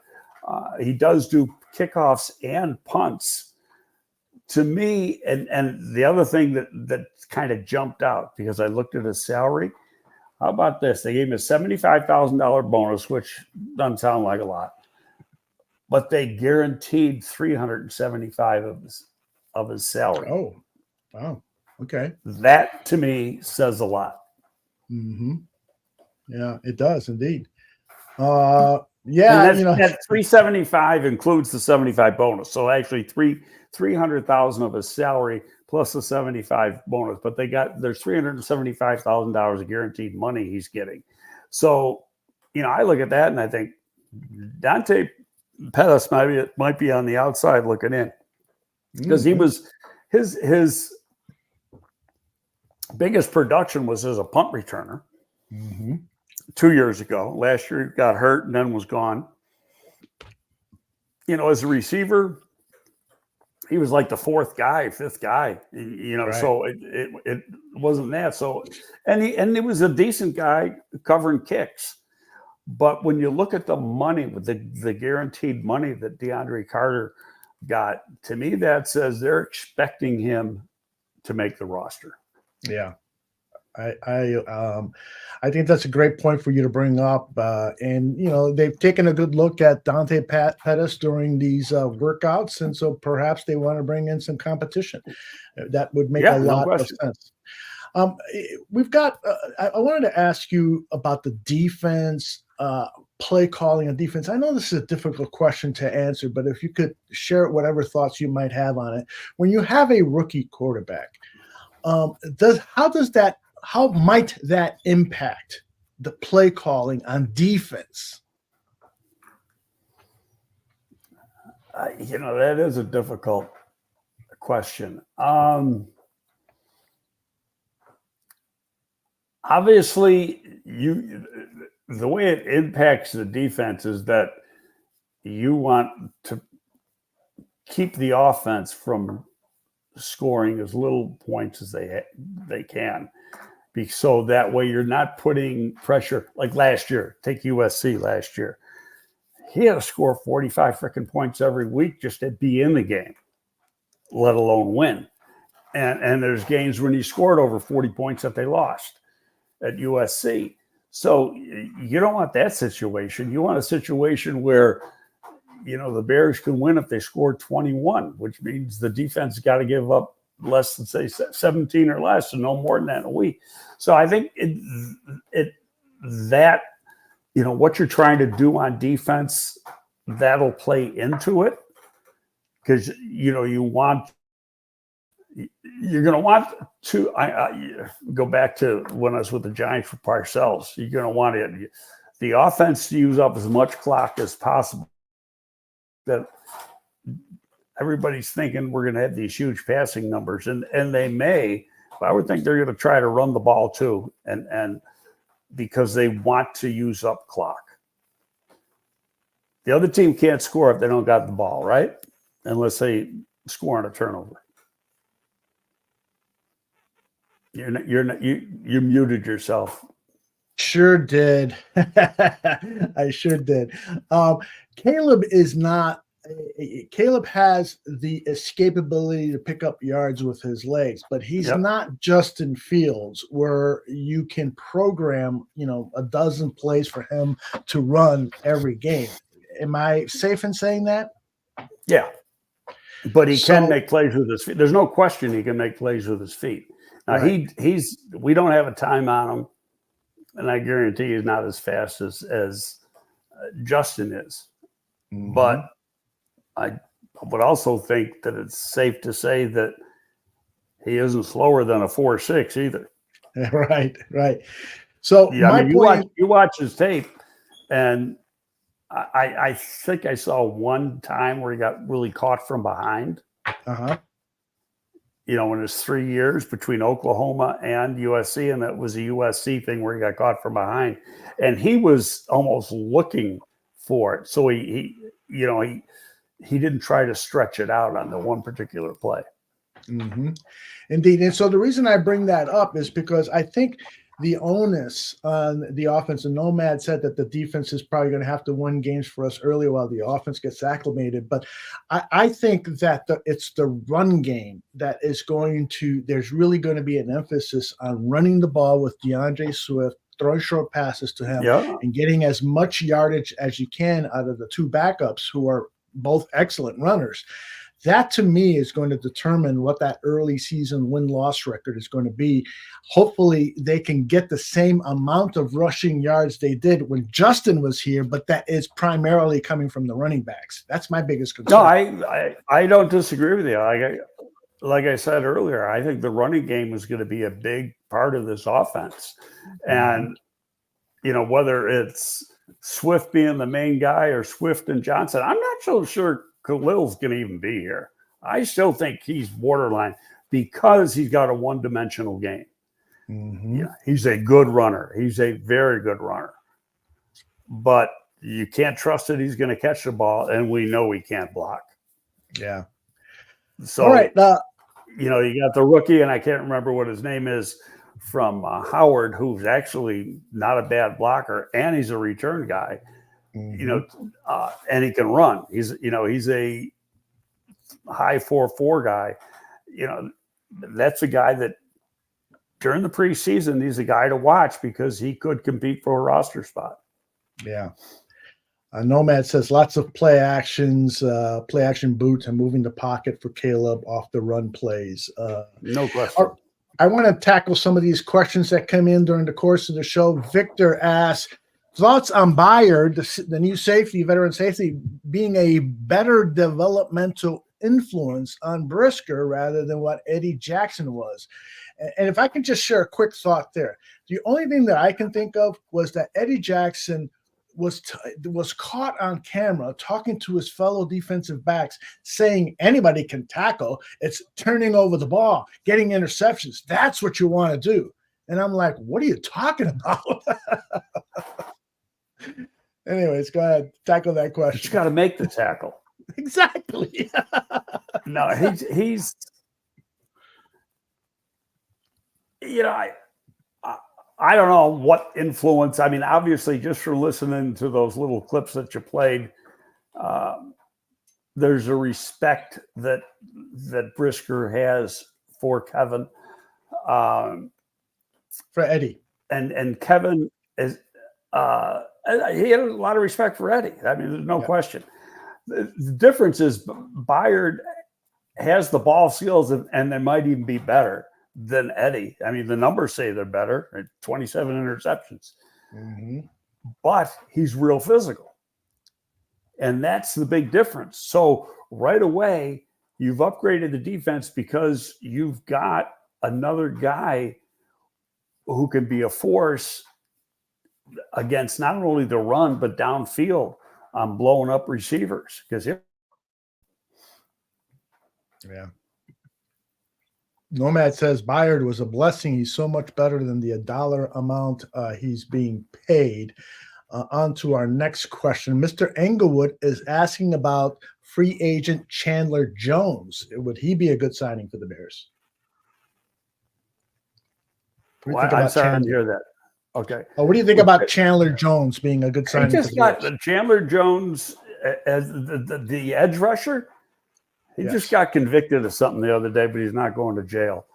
He does do kickoffs and punts. To me, and the other thing that kind of jumped out, because I looked at his salary. How about this? They gave him a $75,000 bonus, which doesn't sound like a lot, but they guaranteed $375 of his salary. Oh, wow. Okay. That to me says a lot. Mm-hmm. Yeah, it does indeed. Yeah, that 375 includes the 75 bonus. So actually 300,000 of his salary plus the 75 bonus, but there's $375,000 of guaranteed money he's getting. So, I look at that and I think Dante Pettis might be on the outside looking in, because he was his biggest production was as a punt returner 2 years ago. Last year he got hurt and then was gone. As a receiver, he was like the fifth guy, right. So it wasn't that. So, and he was a decent guy covering kicks. But when you look at the money, with the guaranteed money that DeAndre Carter got, to me, that says they're expecting him to make the roster. Yeah. I think that's a great point for you to bring up. And they've taken a good look at Dante Pettis during these workouts. And so perhaps they want to bring in some competition. That would make a lot of sense. We've got, I wanted to ask you about the defense, play calling and defense. I know this is a difficult question to answer, but if you could share whatever thoughts you might have on it. When you have a rookie quarterback, how might that impact the play calling on defense? That is a difficult question. Obviously, the way it impacts the defense is that you want to keep the offense from scoring as little points as they can. So that way you're not putting pressure. Like last year, take USC last year. He had to score 45 freaking points every week just to be in the game, let alone win. And there's games when he scored over 40 points that they lost at USC. So you don't want that situation. You want a situation where, the Bears can win if they score 21, which means the defense got to give up less than, say, 17 or less, and no more than that in a week. So I think what you're trying to do on defense, that'll play into it, because you're going to want to. I go back to when I was with the Giants for Parcells. You're going to want the offense to use up as much clock as possible. That everybody's thinking we're going to have these huge passing numbers, and they may. But I would think they're going to try to run the ball too, and because they want to use up clock. The other team can't score if they don't got the ball, right? Unless they score on a turnover. You muted yourself. Sure did. I sure did. Caleb has the escapability to pick up yards with his legs, but he's not Justin Fields, where you can program, a dozen plays for him to run every game. Am I safe in saying that? Yeah. But he can So- make plays with his feet. There's no question he can make plays with his feet. Now Right. we don't have a time on him, and I guarantee he's not as fast as Justin is. Mhm. But I would also think that it's safe to say that he isn't slower than a 4.6 either. Right. So Yeah, my I mean, point. you watch his tape, and I think I saw one time where he got really caught from behind. Uh-huh. In his 3 years between Oklahoma and USC, and that was a USC thing where he got caught from behind, and he was almost looking for it. So he didn't try to stretch it out on the one particular play. Mm-hmm. Indeed. And so the reason I bring that up is because I think the onus on the offense, and Nomad said that the defense is probably going to have to win games for us early while the offense gets acclimated. But I think that it's the run game that is there's really going to be an emphasis on running the ball with DeAndre Swift, throwing short passes to him, Yeah. and getting as much yardage as you can out of the two backups who are both excellent runners. That to me is going to determine what that early season win-loss record is going to be. Hopefully they can get the same amount of rushing yards they did when Justin was here, but that is primarily coming from the running backs. That's my biggest concern. No, I don't disagree with you. Like I said earlier, I think the running game is going to be a big part of this offense. And, whether it's Swift being the main guy or Swift and Johnson, I'm not so sure Khalil's going to even be here. I still think he's borderline because he's got a one-dimensional game. Mm-hmm. Yeah, he's a good runner. He's a very good runner. But you can't trust that he's going to catch the ball, and we know he can't block. Yeah. So, all right. you got the rookie, and I can't remember what his name is, from Howard, who's actually not a bad blocker, and he's a return guy. Mm-hmm. And he can run. He's a high 4.4 guy. That's a guy that during the preseason, he's a guy to watch because he could compete for a roster spot. Yeah. Nomad says lots of play action boots and moving the pocket for Caleb off the run plays. No question. I want to tackle some of these questions that come in during the course of the show. Victor asks, thoughts on Bayard, the new safety, veteran safety, being a better developmental influence on Brisker rather than what Eddie Jackson was. And if I can just share a quick thought there, the only thing that I can think of was that Eddie Jackson was caught on camera talking to his fellow defensive backs saying anybody can tackle. It's turning over the ball, getting interceptions. That's what you want to do. And I'm like, what are you talking about? Anyways, go ahead. Tackle that question. But you got to make the tackle. Exactly. No, he's I don't know what influence. I mean, obviously, just for listening to those little clips that you played, there's a respect that Brisker has for Kevin, for Eddie, and Kevin is. He had a lot of respect for Eddie. I mean, there's no question. The difference is Bayard has the ball skills, and they might even be better than Eddie. I mean, the numbers say they're better, 27 interceptions. Mm-hmm. But he's real physical. And that's the big difference. So right away, you've upgraded the defense because you've got another guy who can be a force against not only the run, but downfield on blowing up receivers. Because yeah. Nomad says Bayard was a blessing. He's so much better than the dollar amount he's being paid. On to our next question. Mr. Englewood is asking about free agent Chandler Jones. Would he be a good signing for the Bears? I'm sorry to hear that. Okay. What do you think about Chandler Jones being a good signing? He just got Chandler Jones as the edge rusher. He just got convicted of something the other day, but he's not going to jail.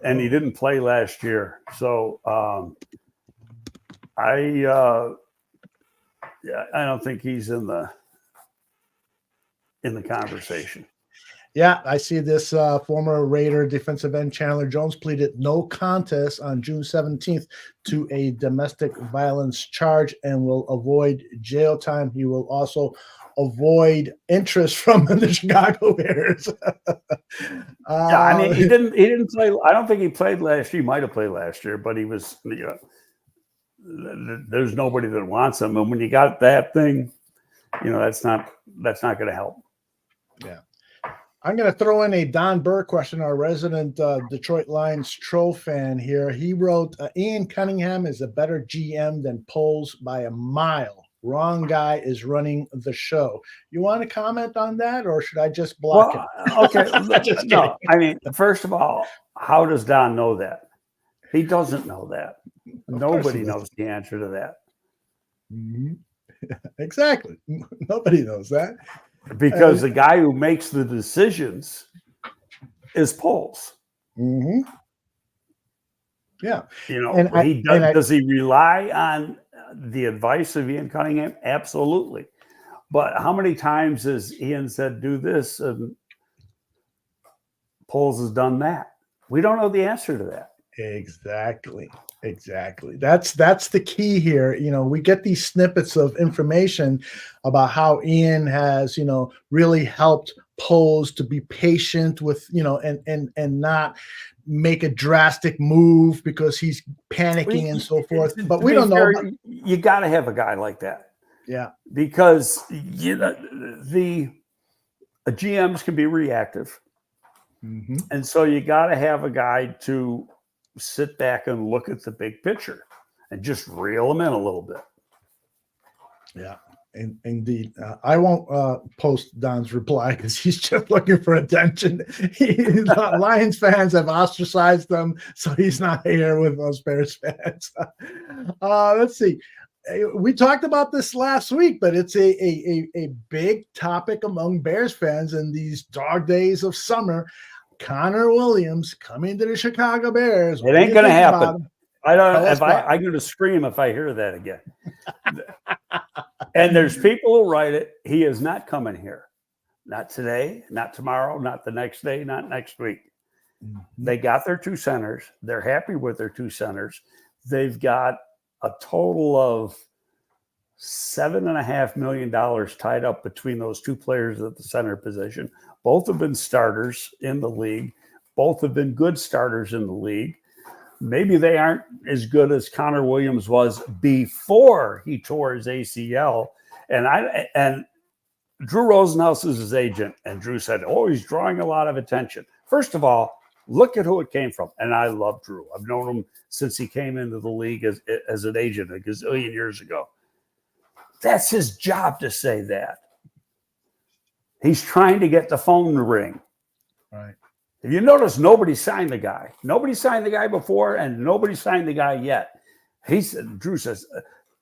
And he didn't play last year. So I don't think he's in the conversation. Yeah, I see this former Raider defensive end Chandler Jones pleaded no contest on June 17th to a domestic violence charge and will avoid jail time. He will also avoid interest from the Chicago Bears. Yeah, I mean, he didn't play. I don't think he played last year. He might have played last year, but he was, there's nobody that wants him. And when you got that thing, that's not going to help. Yeah. I'm going to throw in a Don Burr question, our resident Detroit Lions troll fan here. He wrote, Ian Cunningham is a better GM than Poles by a mile. Wrong guy is running the show. You want to comment on that, or should I just block him? Okay. No, I mean, first of all, how does Don know that? He doesn't know that. Nobody knows the answer to that. Mm-hmm. Exactly. Nobody knows that. Because the guy who makes the decisions is Poles. Mm-hmm. Yeah. Does he rely on the advice of Ian Cunningham? Absolutely. But how many times has Ian said, do this, and Poles has done that? We don't know the answer to that. Exactly. That's the key here. We get these snippets of information about how Ian has, really helped Poles to be patient with, and not make a drastic move because he's panicking and so forth. But we don't know. You got to have a guy like that. Yeah. Because the GMs can be reactive. Mm-hmm. And so you got to have a guy to sit back and look at the big picture and just reel them in a little bit. Yeah, indeed. I won't post Don's reply because he's just looking for attention. Lions fans have ostracized him, so he's not here with us Bears fans. Let's see. We talked about this last week, but it's a big topic among Bears fans in these dog days of summer. Connor Williams coming to the Chicago Bears. It ain't going to happen. I'm going to scream if I hear that again. And there's people who write it. He is not coming here. Not today, not tomorrow, not the next day, not next week. Mm-hmm. They got their two centers. They're happy with their two centers. They've got a total of $7.5 million tied up between those two players at the center position. Both have been starters in the league. Both have been good starters in the league. Maybe they aren't as good as Connor Williams was before he tore his ACL. And Drew Rosenhaus is his agent, and Drew said, he's drawing a lot of attention. First of all, look at who it came from. And I love Drew. I've known him since he came into the league as an agent a gazillion years ago. That's his job to say that. He's trying to get the phone to ring. Right. If you notice, nobody signed the guy. Nobody signed the guy before, and nobody signed the guy yet. Drew says,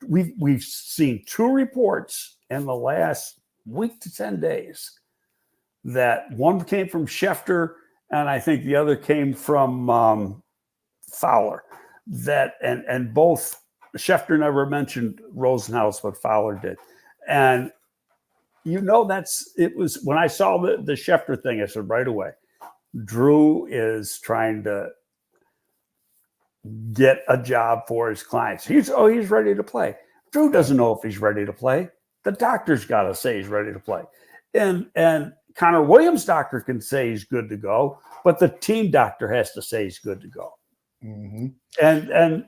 we've seen two reports in the last week to 10 days that one came from Schefter, and I think the other came from Fowler. And both Schefter never mentioned Rosenhaus, but Fowler did. And it was when I saw the Schefter thing, I said right away, Drew is trying to get a job for his clients. He's ready to play. Drew doesn't know if he's ready to play. The doctor's got to say he's ready to play. And Connor Williams' doctor can say he's good to go, but the team doctor has to say he's good to go. Mm-hmm. And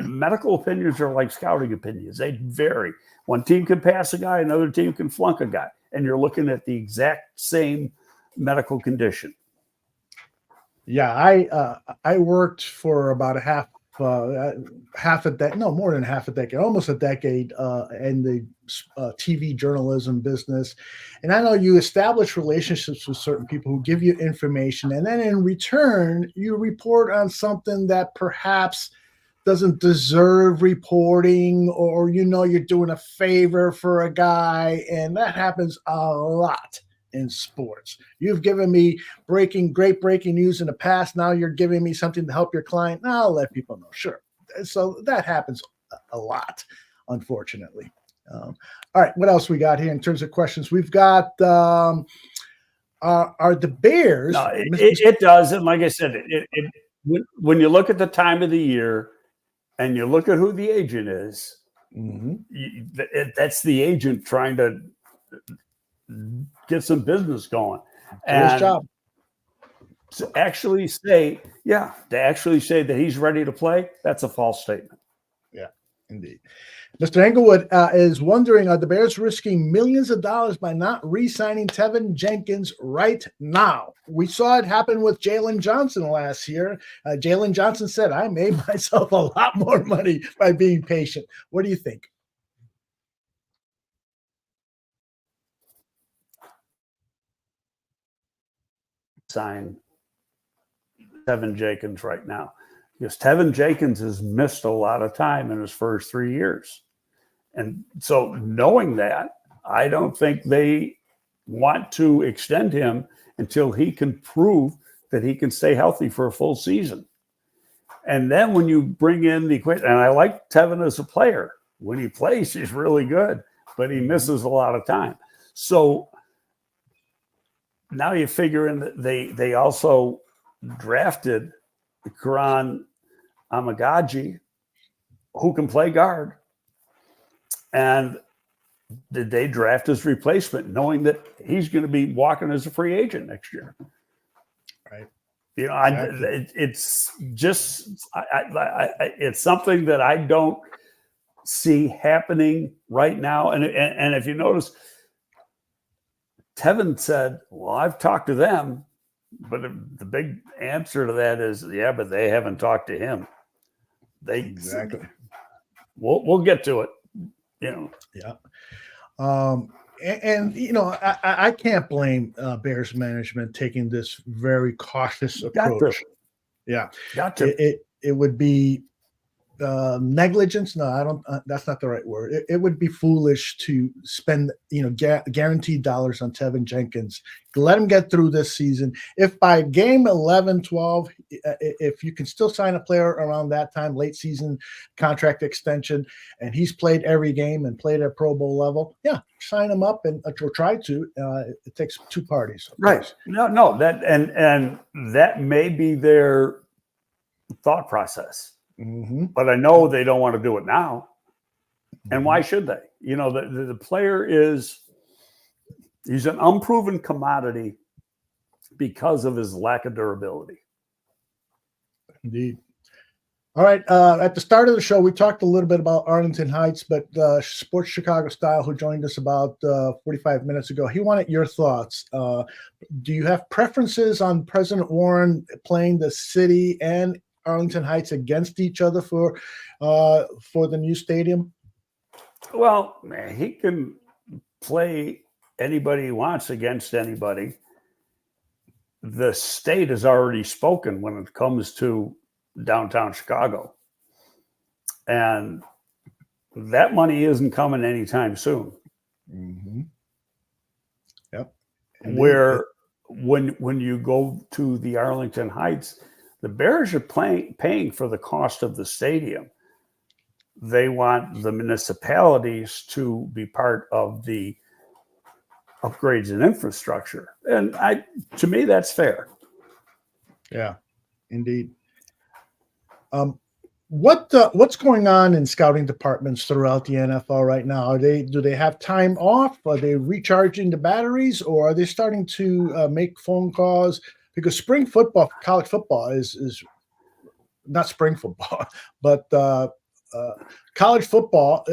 medical opinions are like scouting opinions. They vary. One team can pass a guy, another team can flunk a guy, and you're looking at the exact same medical condition. Yeah, I worked for about more than half a decade, almost a decade in the TV journalism business. And I know you establish relationships with certain people who give you information, and then in return, you report on something that perhaps doesn't deserve reporting, or you're doing a favor for a guy, and that happens a lot in sports. You've given me great breaking news in the past. Now you're giving me something to help your client. Now I'll let people know. Sure. So that happens a lot, unfortunately. All right. What else we got here in terms of questions? We've got Are the Bears? No, it does. And like I said, when you look at the time of the year and you look at who the agent is, that's the agent trying to get some business going. His job. To actually say that he's ready to play, that's a false statement. Yeah, indeed. Mr. Englewood is wondering, are the Bears risking millions of dollars by not re-signing Tevin Jenkins right now? We saw it happen with Jalen Johnson last year. Jalen Johnson said, I made myself a lot more money by being patient. What do you think? Sign Tevin Jenkins right now, because Tevin Jenkins has missed a lot of time in his first 3 years. And so knowing that, I don't think they want to extend him until he can prove that he can stay healthy for a full season. And then when you bring in the equation, and I like Tevin as a player, when he plays, he's really good, but he misses a lot of time. So now you figure in that they also drafted Karan Amagaji, who can play guard. And did they draft his replacement knowing that he's going to be walking as a free agent next year? Right. You know, it's just it's something that I don't see happening right now. And if you notice, Tevin said, well, I've talked to them, but the big answer to that is, yeah, but they haven't talked to him. Exactly. We'll get to it. You know. Yeah. And you know, I can't blame Bears management taking this very cautious approach. Yeah. Got to. It would be negligence. No, I don't. That's not the right word. It would be foolish to spend, guaranteed dollars on Tevin Jenkins. Let him get through this season. If by game 11, 12, if you can still sign a player around that time, late season contract extension, and he's played every game and played at Pro Bowl level, yeah, sign him up and or try to. It takes two parties, right? Course. No, that and that may be their thought process. Mm-hmm. But I know they don't want to do it now. And why should they? You know, the player he's an unproven commodity because of his lack of durability. Indeed. All right. At the start of the show, we talked a little bit about Arlington Heights, but Sports Chicago Style, who joined us about 45 minutes ago, he wanted your thoughts. Do you have preferences on President Warren playing the city and Arlington Heights against each other for the new stadium? Well, man, he can play anybody he wants against anybody. The state has already spoken when it comes to downtown Chicago. And that money isn't coming anytime soon. Mm-hmm. Yep. Where when you go to the Arlington Heights, the Bears are paying for the cost of the stadium. They want the municipalities to be part of the upgrades in infrastructure. And to me, that's fair. Yeah, indeed. What's going on in scouting departments throughout the NFL right now? Do they have time off? Are they recharging the batteries, or are they starting to make phone calls? Because spring football, college football is not spring football, but college football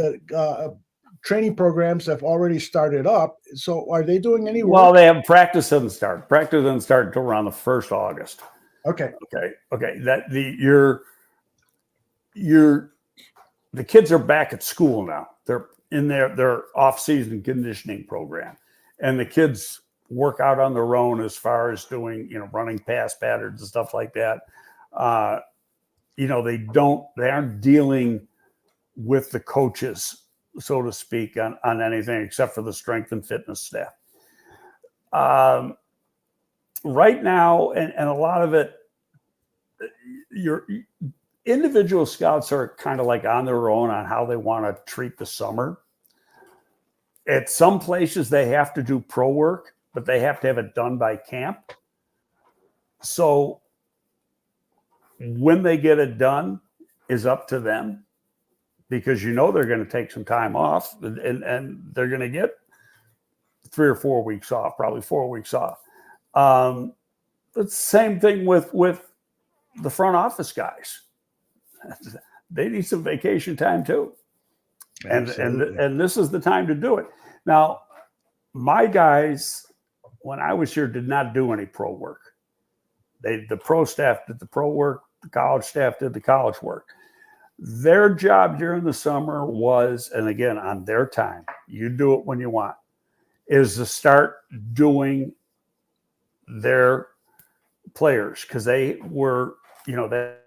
training programs have already started up. So are they doing any work? Well, they have practice doesn't start. Practice doesn't start until around the 1st of August. Okay. That the kids are back at school now. They're in their off-season conditioning program, and the kids work out on their own as far as doing, running pass patterns and stuff like that. They aren't dealing with the coaches, so to speak, on anything except for the strength and fitness staff. Right now, and a lot of it, your individual scouts are kind of like on their own on how they want to treat the summer. At some places, they have to do pro work but they have to have it done by camp. So when they get it done is up to them, because they're going to take some time off, and they're going to get 3 or 4 weeks off, probably 4 weeks off. It's the same thing with the front office guys. They need some vacation time too. And this is the time to do it. Now, my guys, when I was here, did not do any pro work. The pro staff did the pro work. The college staff did the college work. Their job during the summer was, and again, on their time, you do it when you want, is to start doing their players, because they were, that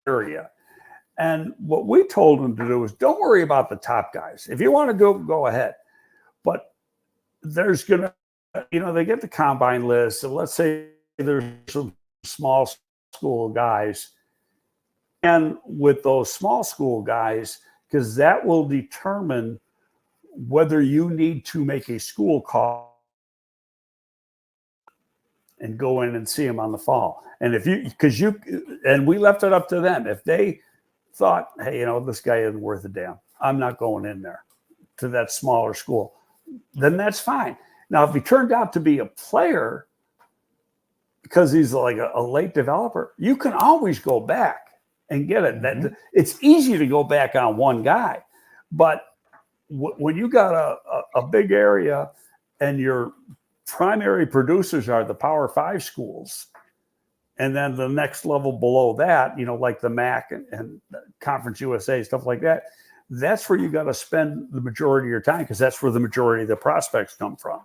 area. And what we told them to do is, don't worry about the top guys. If you want to go ahead. But there's going to, they get the combine list. So let's say there's some small school guys. And with those small school guys, because that will determine whether you need to make a school call and go in and see them on the fall. And and we left it up to them. If they thought, hey, this guy isn't worth a damn, I'm not going in there to that smaller school, then that's fine. Now, if he turned out to be a player because he's like a late developer, you can always go back and get it. Mm-hmm. It's easy to go back on one guy, but when you got a big area and your primary producers are the Power 5 schools, and then the next level below that, like the MAC and Conference USA, stuff like that, that's where you got to spend the majority of your time, because that's where the majority of the prospects come from.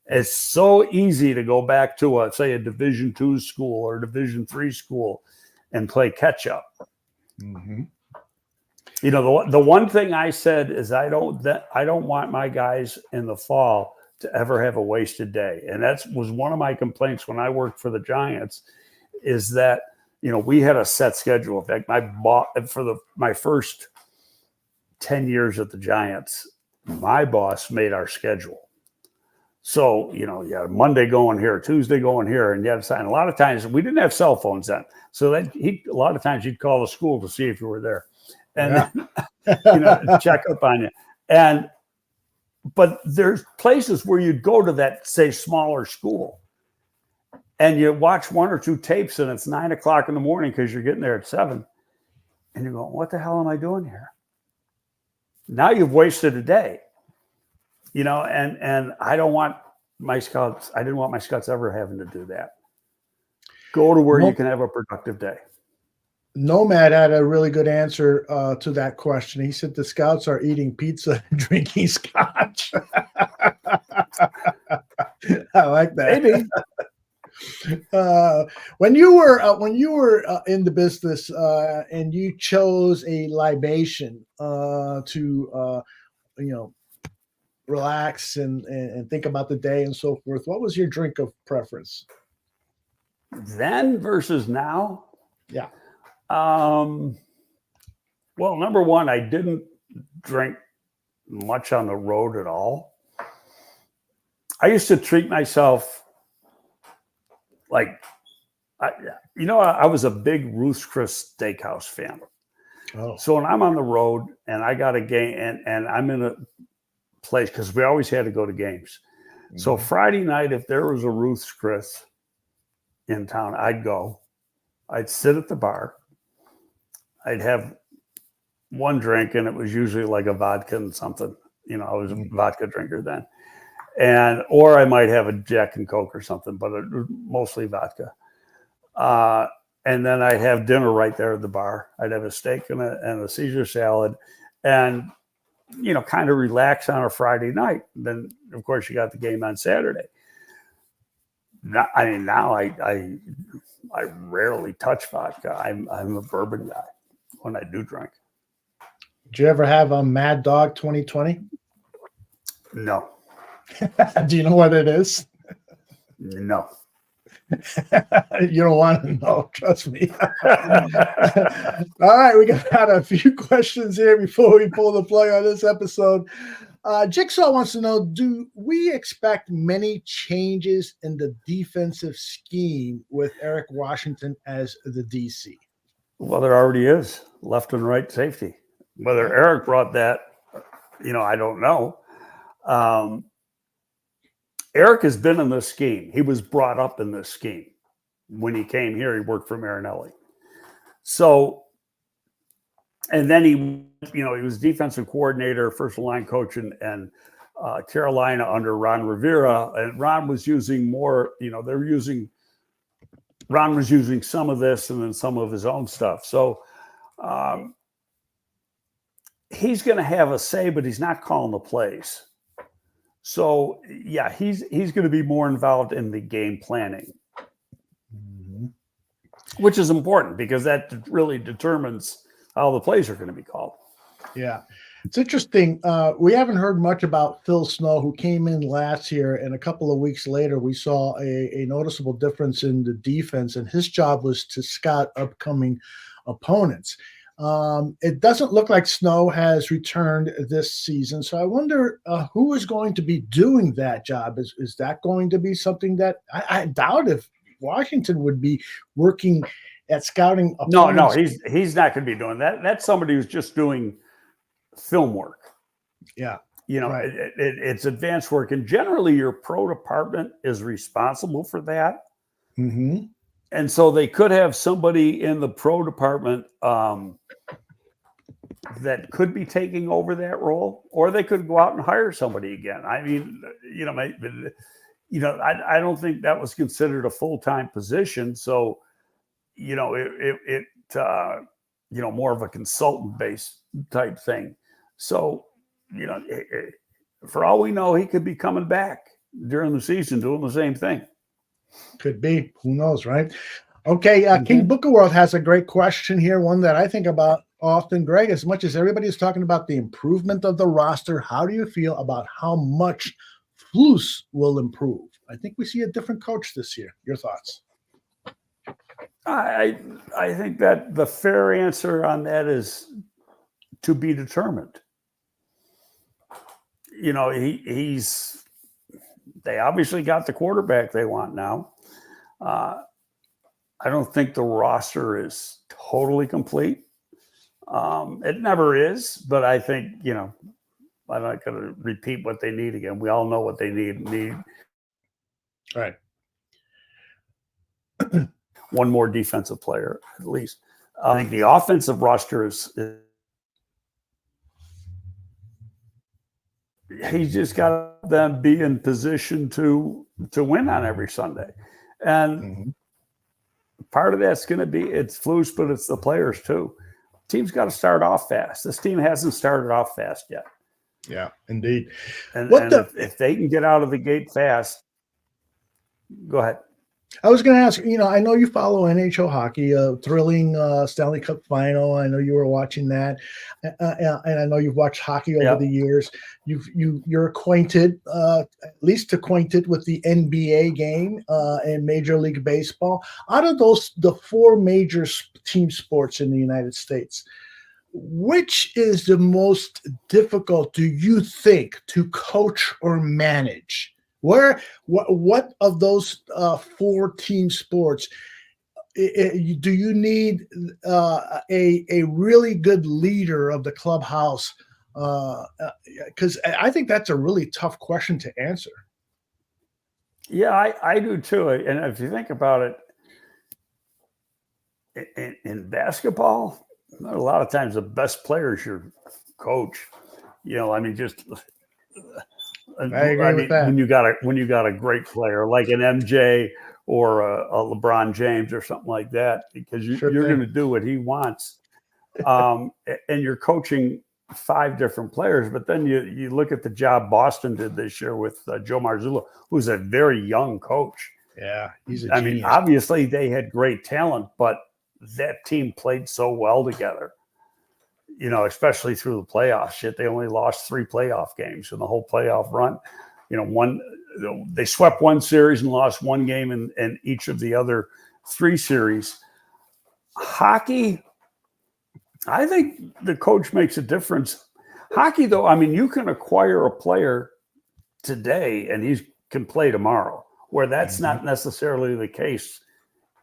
It's so easy to go back to say a Division II school or Division III school and play catch up. Mm-hmm. The one thing I said is I don't want my guys in the fall to ever have a wasted day. And that was one of my complaints when I worked for the Giants, is that, we had a set schedule. In fact, my first 10 years at the Giants, my boss made our schedule. So, you had Monday going here, Tuesday going here, and you had to sign. A lot of times we didn't have cell phones then. So a lot of times you'd call the school to see if you were there and check up on you. But there's places where you'd go to that, say, smaller school, and you watch 1 or 2 tapes, and it's 9 o'clock in the morning because you're getting there at 7, and you're going, what the hell am I doing here? Now you've wasted a day, and I don't want my scouts. I didn't want my scouts ever having to do that. Go to where you can have a productive day. Nomad had a really good answer to that question. He said the scouts are eating pizza and drinking scotch. I like that. Maybe. When you were in the business and you chose a libation to relax and think about the day and so forth, what was your drink of preference? Then versus now? Yeah. Well, number one, I didn't drink much on the road at all. I used to treat myself like, I was a big Ruth's Chris Steakhouse fan. Oh. So when I'm on the road and I got a game and I'm in a place, because we always had to go to games. Mm-hmm. So Friday night, if there was a Ruth's Chris in town, I'd go. I'd sit at the bar. I'd have one drink, and it was usually like a vodka and something. I was a vodka drinker then. Or I might have a Jack and Coke or something, but mostly vodka. And then I'd have dinner right there at the bar. I'd have a steak and a Caesar salad, and kind of relax on a Friday night. Then, of course, you got the game on Saturday. Now I rarely touch vodka. I'm a bourbon guy when I do drink. Did you ever have a Mad Dog 2020? No. Do you know what it is? No. You don't want to know, trust me. All right, we got a few questions here before we pull the plug on this episode. Jigsaw wants to know, do we expect many changes in the defensive scheme with Eric Washington as the DC? Well, there already is left and right safety. Whether Eric brought that, I don't know. Eric has been in this scheme. He was brought up in this scheme. When he came here, he worked for Marinelli. So, and then he was defensive coordinator, first line coach, and Carolina under Ron Rivera. And Ron was using more, Ron was using some of this and then some of his own stuff. So he's going to have a say, but he's not calling the plays. So, yeah, he's going to be more involved in the game planning, which is important because that really determines how the plays are going to be called. Yeah. It's interesting. We haven't heard much about Phil Snow, who came in last year, and a couple of weeks later, we saw a noticeable difference in the defense, and his job was to scout upcoming opponents. It doesn't look like Snow has returned this season, so I wonder who is going to be doing that job. Is that going to be something that I doubt if Washington would be working at scouting opponents? No, he's not going to be doing that. That's somebody who's just doing film work. Yeah. Right. It's advanced work. And generally your pro department is responsible for that. Mm-hmm. And so they could have somebody in the pro department that could be taking over that role, or they could go out and hire somebody again. I mean, I don't think that was considered a full-time position. So, more of a consultant-based type thing. So, for all we know, he could be coming back during the season doing the same thing. Could be. Who knows, right? Okay, King Booker World has a great question here, one that I think about often. Greg, as much as everybody is talking about the improvement of the roster, how do you feel about how much Flus will improve? I think we see a different coach this year. Your thoughts? I think that the fair answer on that is to be determined. They obviously got the quarterback they want now. I don't think the roster is totally complete. It never is, but I think, I'm not going to repeat what they need again. We all know what they need. All right. One more defensive player, at least. I think the offensive roster is he's just got them be in position to win on every Sunday. And part of that's going to be, it's Flus, but it's the players too. Team's got to start off fast. This team hasn't started off fast yet. Yeah, indeed. And if they can get out of the gate fast, go ahead. I was going to ask, I know you follow NHL hockey, thrilling Stanley Cup final. I know you were watching that, and I know you've watched hockey over the years. You're acquainted, at least acquainted with the NBA game and Major League Baseball. Out of the four major team sports in the United States, which is the most difficult, do you think, to coach or manage? What of those four team sports do you need a really good leader of the clubhouse? Because I think that's a really tough question to answer. Yeah, I do too. And if you think about it, in basketball, a lot of times the best player is your coach. I agree with that. When you got a great player like an MJ or a LeBron James or something like that, because you're going to do what he wants, and you're coaching five different players. But then you look at the job Boston did this year with Joe Marzullo, who's a very young coach. Yeah, he's a genius. Obviously they had great talent, but that team played so well together. Especially through the playoffs. They only lost 3 playoff games in the whole playoff run. They swept one series and lost one game in each of the other 3 series. Hockey, I think the coach makes a difference. Hockey, though, I mean, you can acquire a player today and he can play tomorrow, where that's not necessarily the case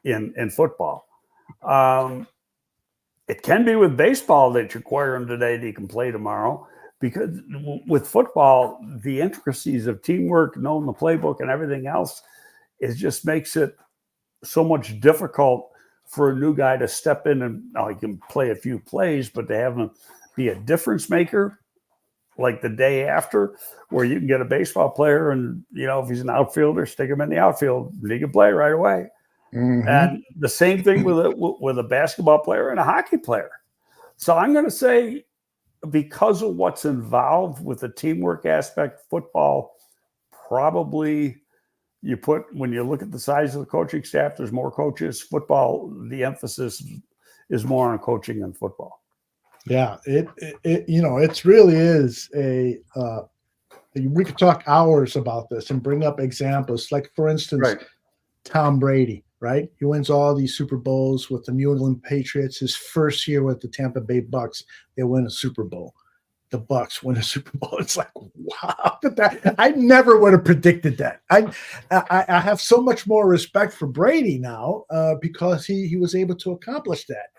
in football. It can be with baseball that you acquire him today and he can play tomorrow, because with football, the intricacies of teamwork, knowing the playbook and everything else, it just makes it so much difficult for a new guy to step in and he can play a few plays, but to have him be a difference maker like the day after, where you can get a baseball player and, if he's an outfielder, stick him in the outfield and he can play right away. Mm-hmm. And the same thing with a basketball player and a hockey player. So I'm going to say, because of what's involved with the teamwork aspect, football probably, when you look at the size of the coaching staff, there's more coaches. Football, the emphasis is more on coaching than football. Yeah, it really is we could talk hours about this and bring up examples. Like, for instance, Right. Tom Brady, right? He wins all these Super Bowls with the New England Patriots. His first year with the Tampa Bay Bucks, they win a Super Bowl. The Bucks win a Super Bowl. It's like, wow, I never would have predicted that. I have so much more respect for Brady now because he was able to accomplish that.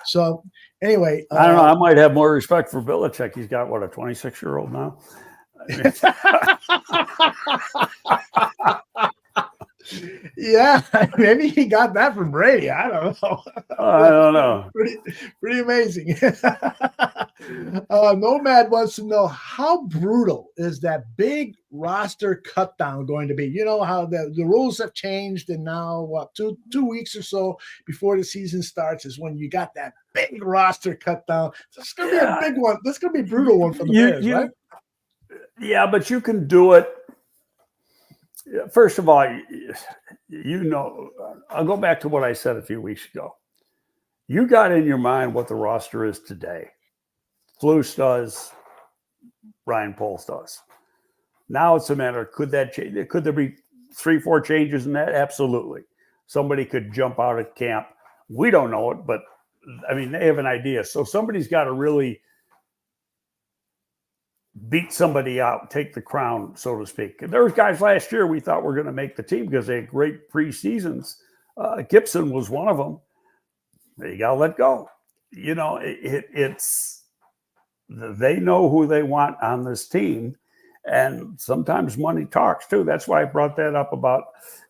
So anyway, I don't know. I might have more respect for Belichick. He's got a 26-year-old now. Yeah, maybe he got that from Brady. I don't know. I don't know. Pretty amazing. Nomad wants to know, how brutal is that big roster cut down going to be? You know how the rules have changed, and now two weeks or so before the season starts is when you got that big roster cut down. So it's going to be a big one. This is going to be a brutal one for the Bears, right? Yeah, but you can do it. First of all, I'll go back to what I said a few weeks ago. You got in your mind what the roster is today. Flus does, Ryan Poles does. Now it's a matter, could that change? Could there be 3-4 changes in that? Absolutely. Somebody could jump out of camp. We don't know it, but I mean, they have an idea. So somebody's got to really beat somebody out, take the crown, so to speak. There was guys last year we thought were going to make the team because they had great preseasons. Gibson was one of them. You got to let go. It's they know who they want on this team, and sometimes money talks too. That's why I brought that up about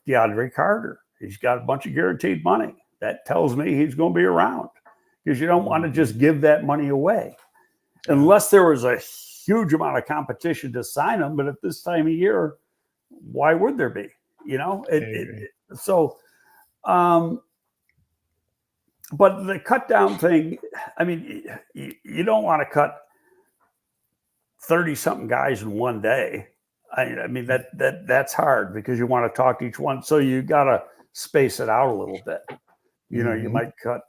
DeAndre Carter. He's got a bunch of guaranteed money. That tells me he's going to be around, because you don't want to just give that money away unless there was a huge amount of competition to sign him. But at this time of year, why would there be? But the cut down thing, I mean, you don't want to cut 30 something guys in one day. I mean, that's hard, because you want to talk to each one. So you got to space it out a little bit. You might cut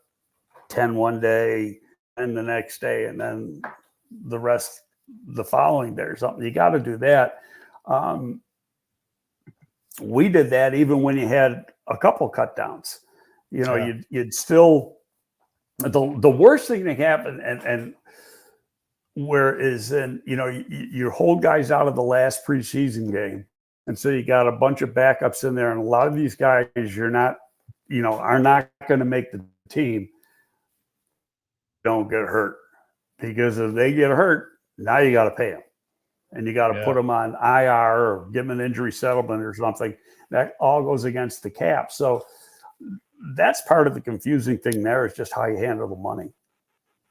10 one day and the next day, and then the rest the following day or something. You got to do that. We did that even when you had a couple cut downs. You'd still, the worst thing that happened, and where is in, you hold guys out of the last preseason game. And so you got a bunch of backups in there, and a lot of these guys are not going to make the team. Don't get hurt, because if they get hurt, now you got to pay them, and you got to put them on IR or give them an injury settlement or something. That all goes against the cap. So that's part of the confusing thing there, is just how you handle the money.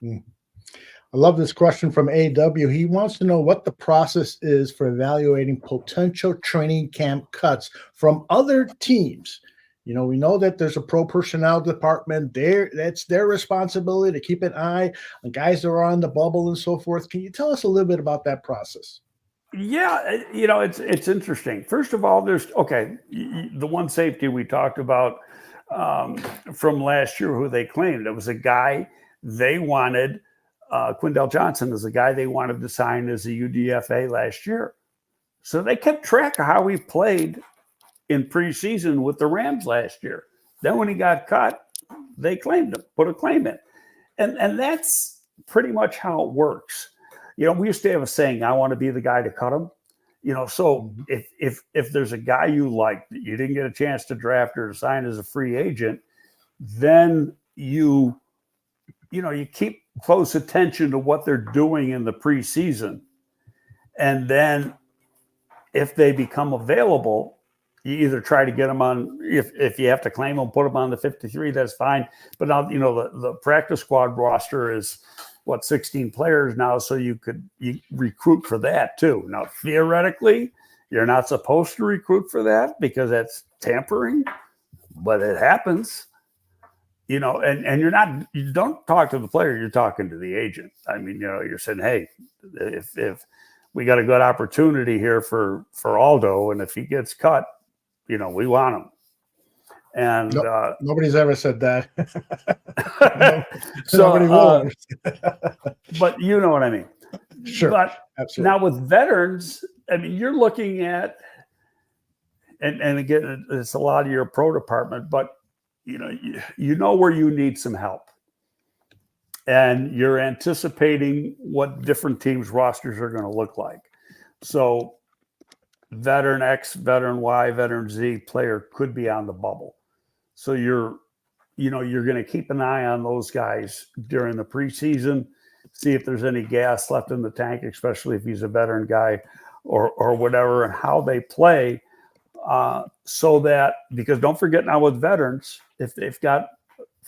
I love this question from AW. He wants to know what the process is for evaluating potential training camp cuts from other teams. We know that there's a pro personnel department there. That's their responsibility to keep an eye on guys that are on the bubble and so forth. Can you tell us a little bit about that process? Yeah, it's interesting. First of all, there's the one safety we talked about from last year who they claimed. It was a guy they wanted. Quindell Johnson is a guy they wanted to sign as a UDFA last year. So they kept track of how he played in preseason with the Rams last year. Then when he got cut, they claimed him, put a claim in. And that's pretty much how it works. we used to have a saying, I want to be the guy to cut him. So if there's a guy you like that you didn't get a chance to draft or sign as a free agent, then you keep close attention to what they're doing in the preseason. And then if they become available, you either try to get them on, if you have to claim them, put them on the 53, that's fine. But now, the practice squad roster is 16 players now. So you recruit for that too. Now, theoretically, you're not supposed to recruit for that because that's tampering, but it happens, and you don't talk to the player, you're talking to the agent. I mean, you're saying, hey, if we got a good opportunity here for Aldo, and if he gets cut, we want him. And nobody's ever said that. So, nobody will. But you know what I mean. Sure. But absolutely. now with veterans, I mean, you're looking at, and again, it's a lot of your pro department, but you know where you need some help, and you're anticipating what different teams' rosters are going to look like. So veteran X, veteran Y, veteran Z player could be on the bubble. So you're going to keep an eye on those guys during the preseason, see if there's any gas left in the tank, especially if he's a veteran guy or whatever, and how they play. So that, because don't forget now with veterans, if they've got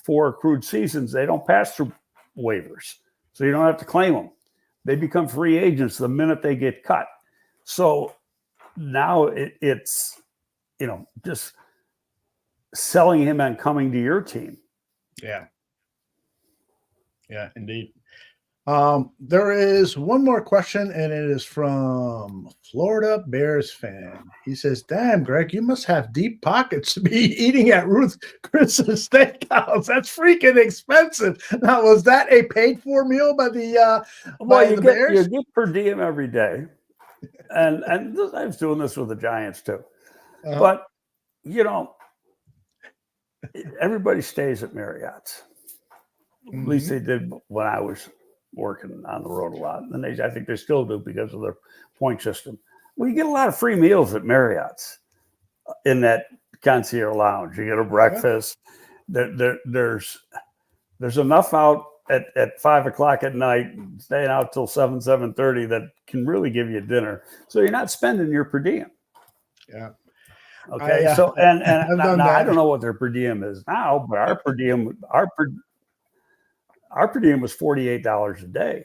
4 accrued seasons, they don't pass through waivers. So you don't have to claim them. They become free agents the minute they get cut. So now it's just selling him and coming to your team. Yeah, indeed. There is one more question, and it is from Florida Bears fan. He says, damn, Greg, you must have deep pockets to be eating at Ruth Chris's Steakhouse. That's freaking expensive. Now, was that a paid-for meal by the Bears? You get per diem every day. And I was doing this with the Giants too. But, everybody stays at Marriott's. At least they did when I was working on the road a lot. And I think they still do because of their point system. Well, you get a lot of free meals at Marriott's in that concierge lounge. You get a breakfast. There's enough out at 5 o'clock at night, staying out till 7:30 that can really give you dinner. So you're not spending your per diem. Yeah. Okay. I don't know what their per diem is now, but our per diem was $48 a day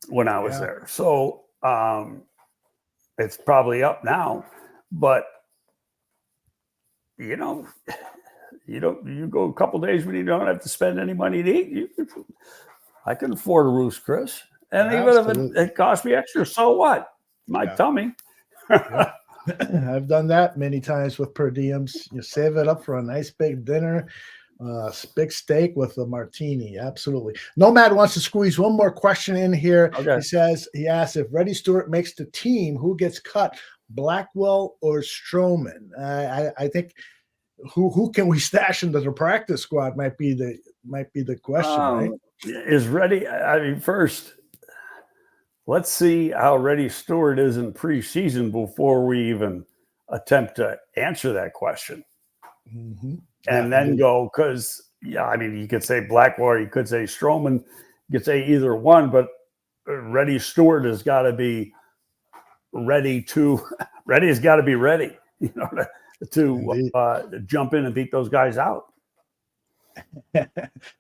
when I was there. So it's probably up now, but you go a couple days when you don't have to spend any money to eat. I can afford a Ruth's Chris, and even if it costs me extra, so what? My tummy. I've done that many times with per diems. You save it up for a nice big dinner. Big steak with a martini. Absolutely. Nomad wants to squeeze one more question in here. Okay. He asks if Reddy Stewart makes the team, who gets cut, Blackwell or Stroman? I think who can we stash into the practice squad might be the question, right? Is Reddy? I mean, first, let's see how Reddy Stewart is in preseason before we even attempt to answer that question. Mm-hmm. And then go, because, you could say Blackwell, you could say Stroman, you could say either one, but Reddy Stewart has got to be ready to jump in and beat those guys out.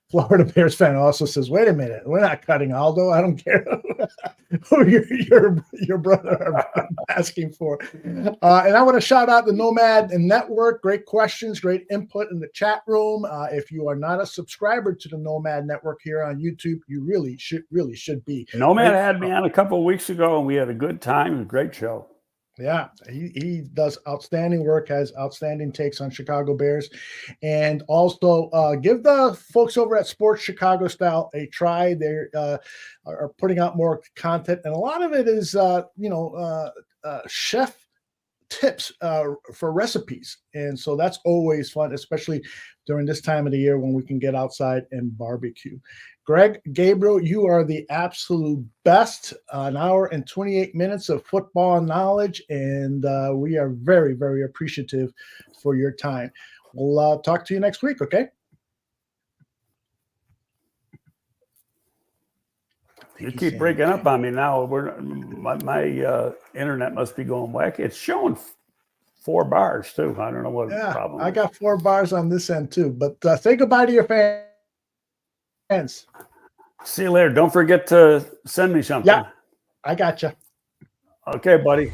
Florida Bears fan also says, wait a minute, we're not cutting Aldo. I don't care who your brother are asking for. And I want to shout out the Nomad and Network. Great questions, great input in the chat room. If you are not a subscriber to the Nomad Network here on YouTube, you really should be. Nomad had me on a couple of weeks ago, and we had a good time. It was a great show. Yeah, he does outstanding work, has outstanding takes on Chicago Bears. And also give the folks over at Sports Chicago Style a try. They are putting out more content, and a lot of it is chef tips for recipes. And so that's always fun, especially during this time of the year when we can get outside and barbecue. Greg, Gabriel, you are the absolute best. An hour and 28 minutes of football knowledge, and we are very, very appreciative for your time. We'll talk to you next week, okay? You keep breaking up on me now. My internet must be going wacky. It's showing 4 bars too. I don't know what the problem is. I got 4 bars on this end too. But say goodbye to your fans. See you later. Don't forget to send me something. Yeah, I got you. Okay, buddy.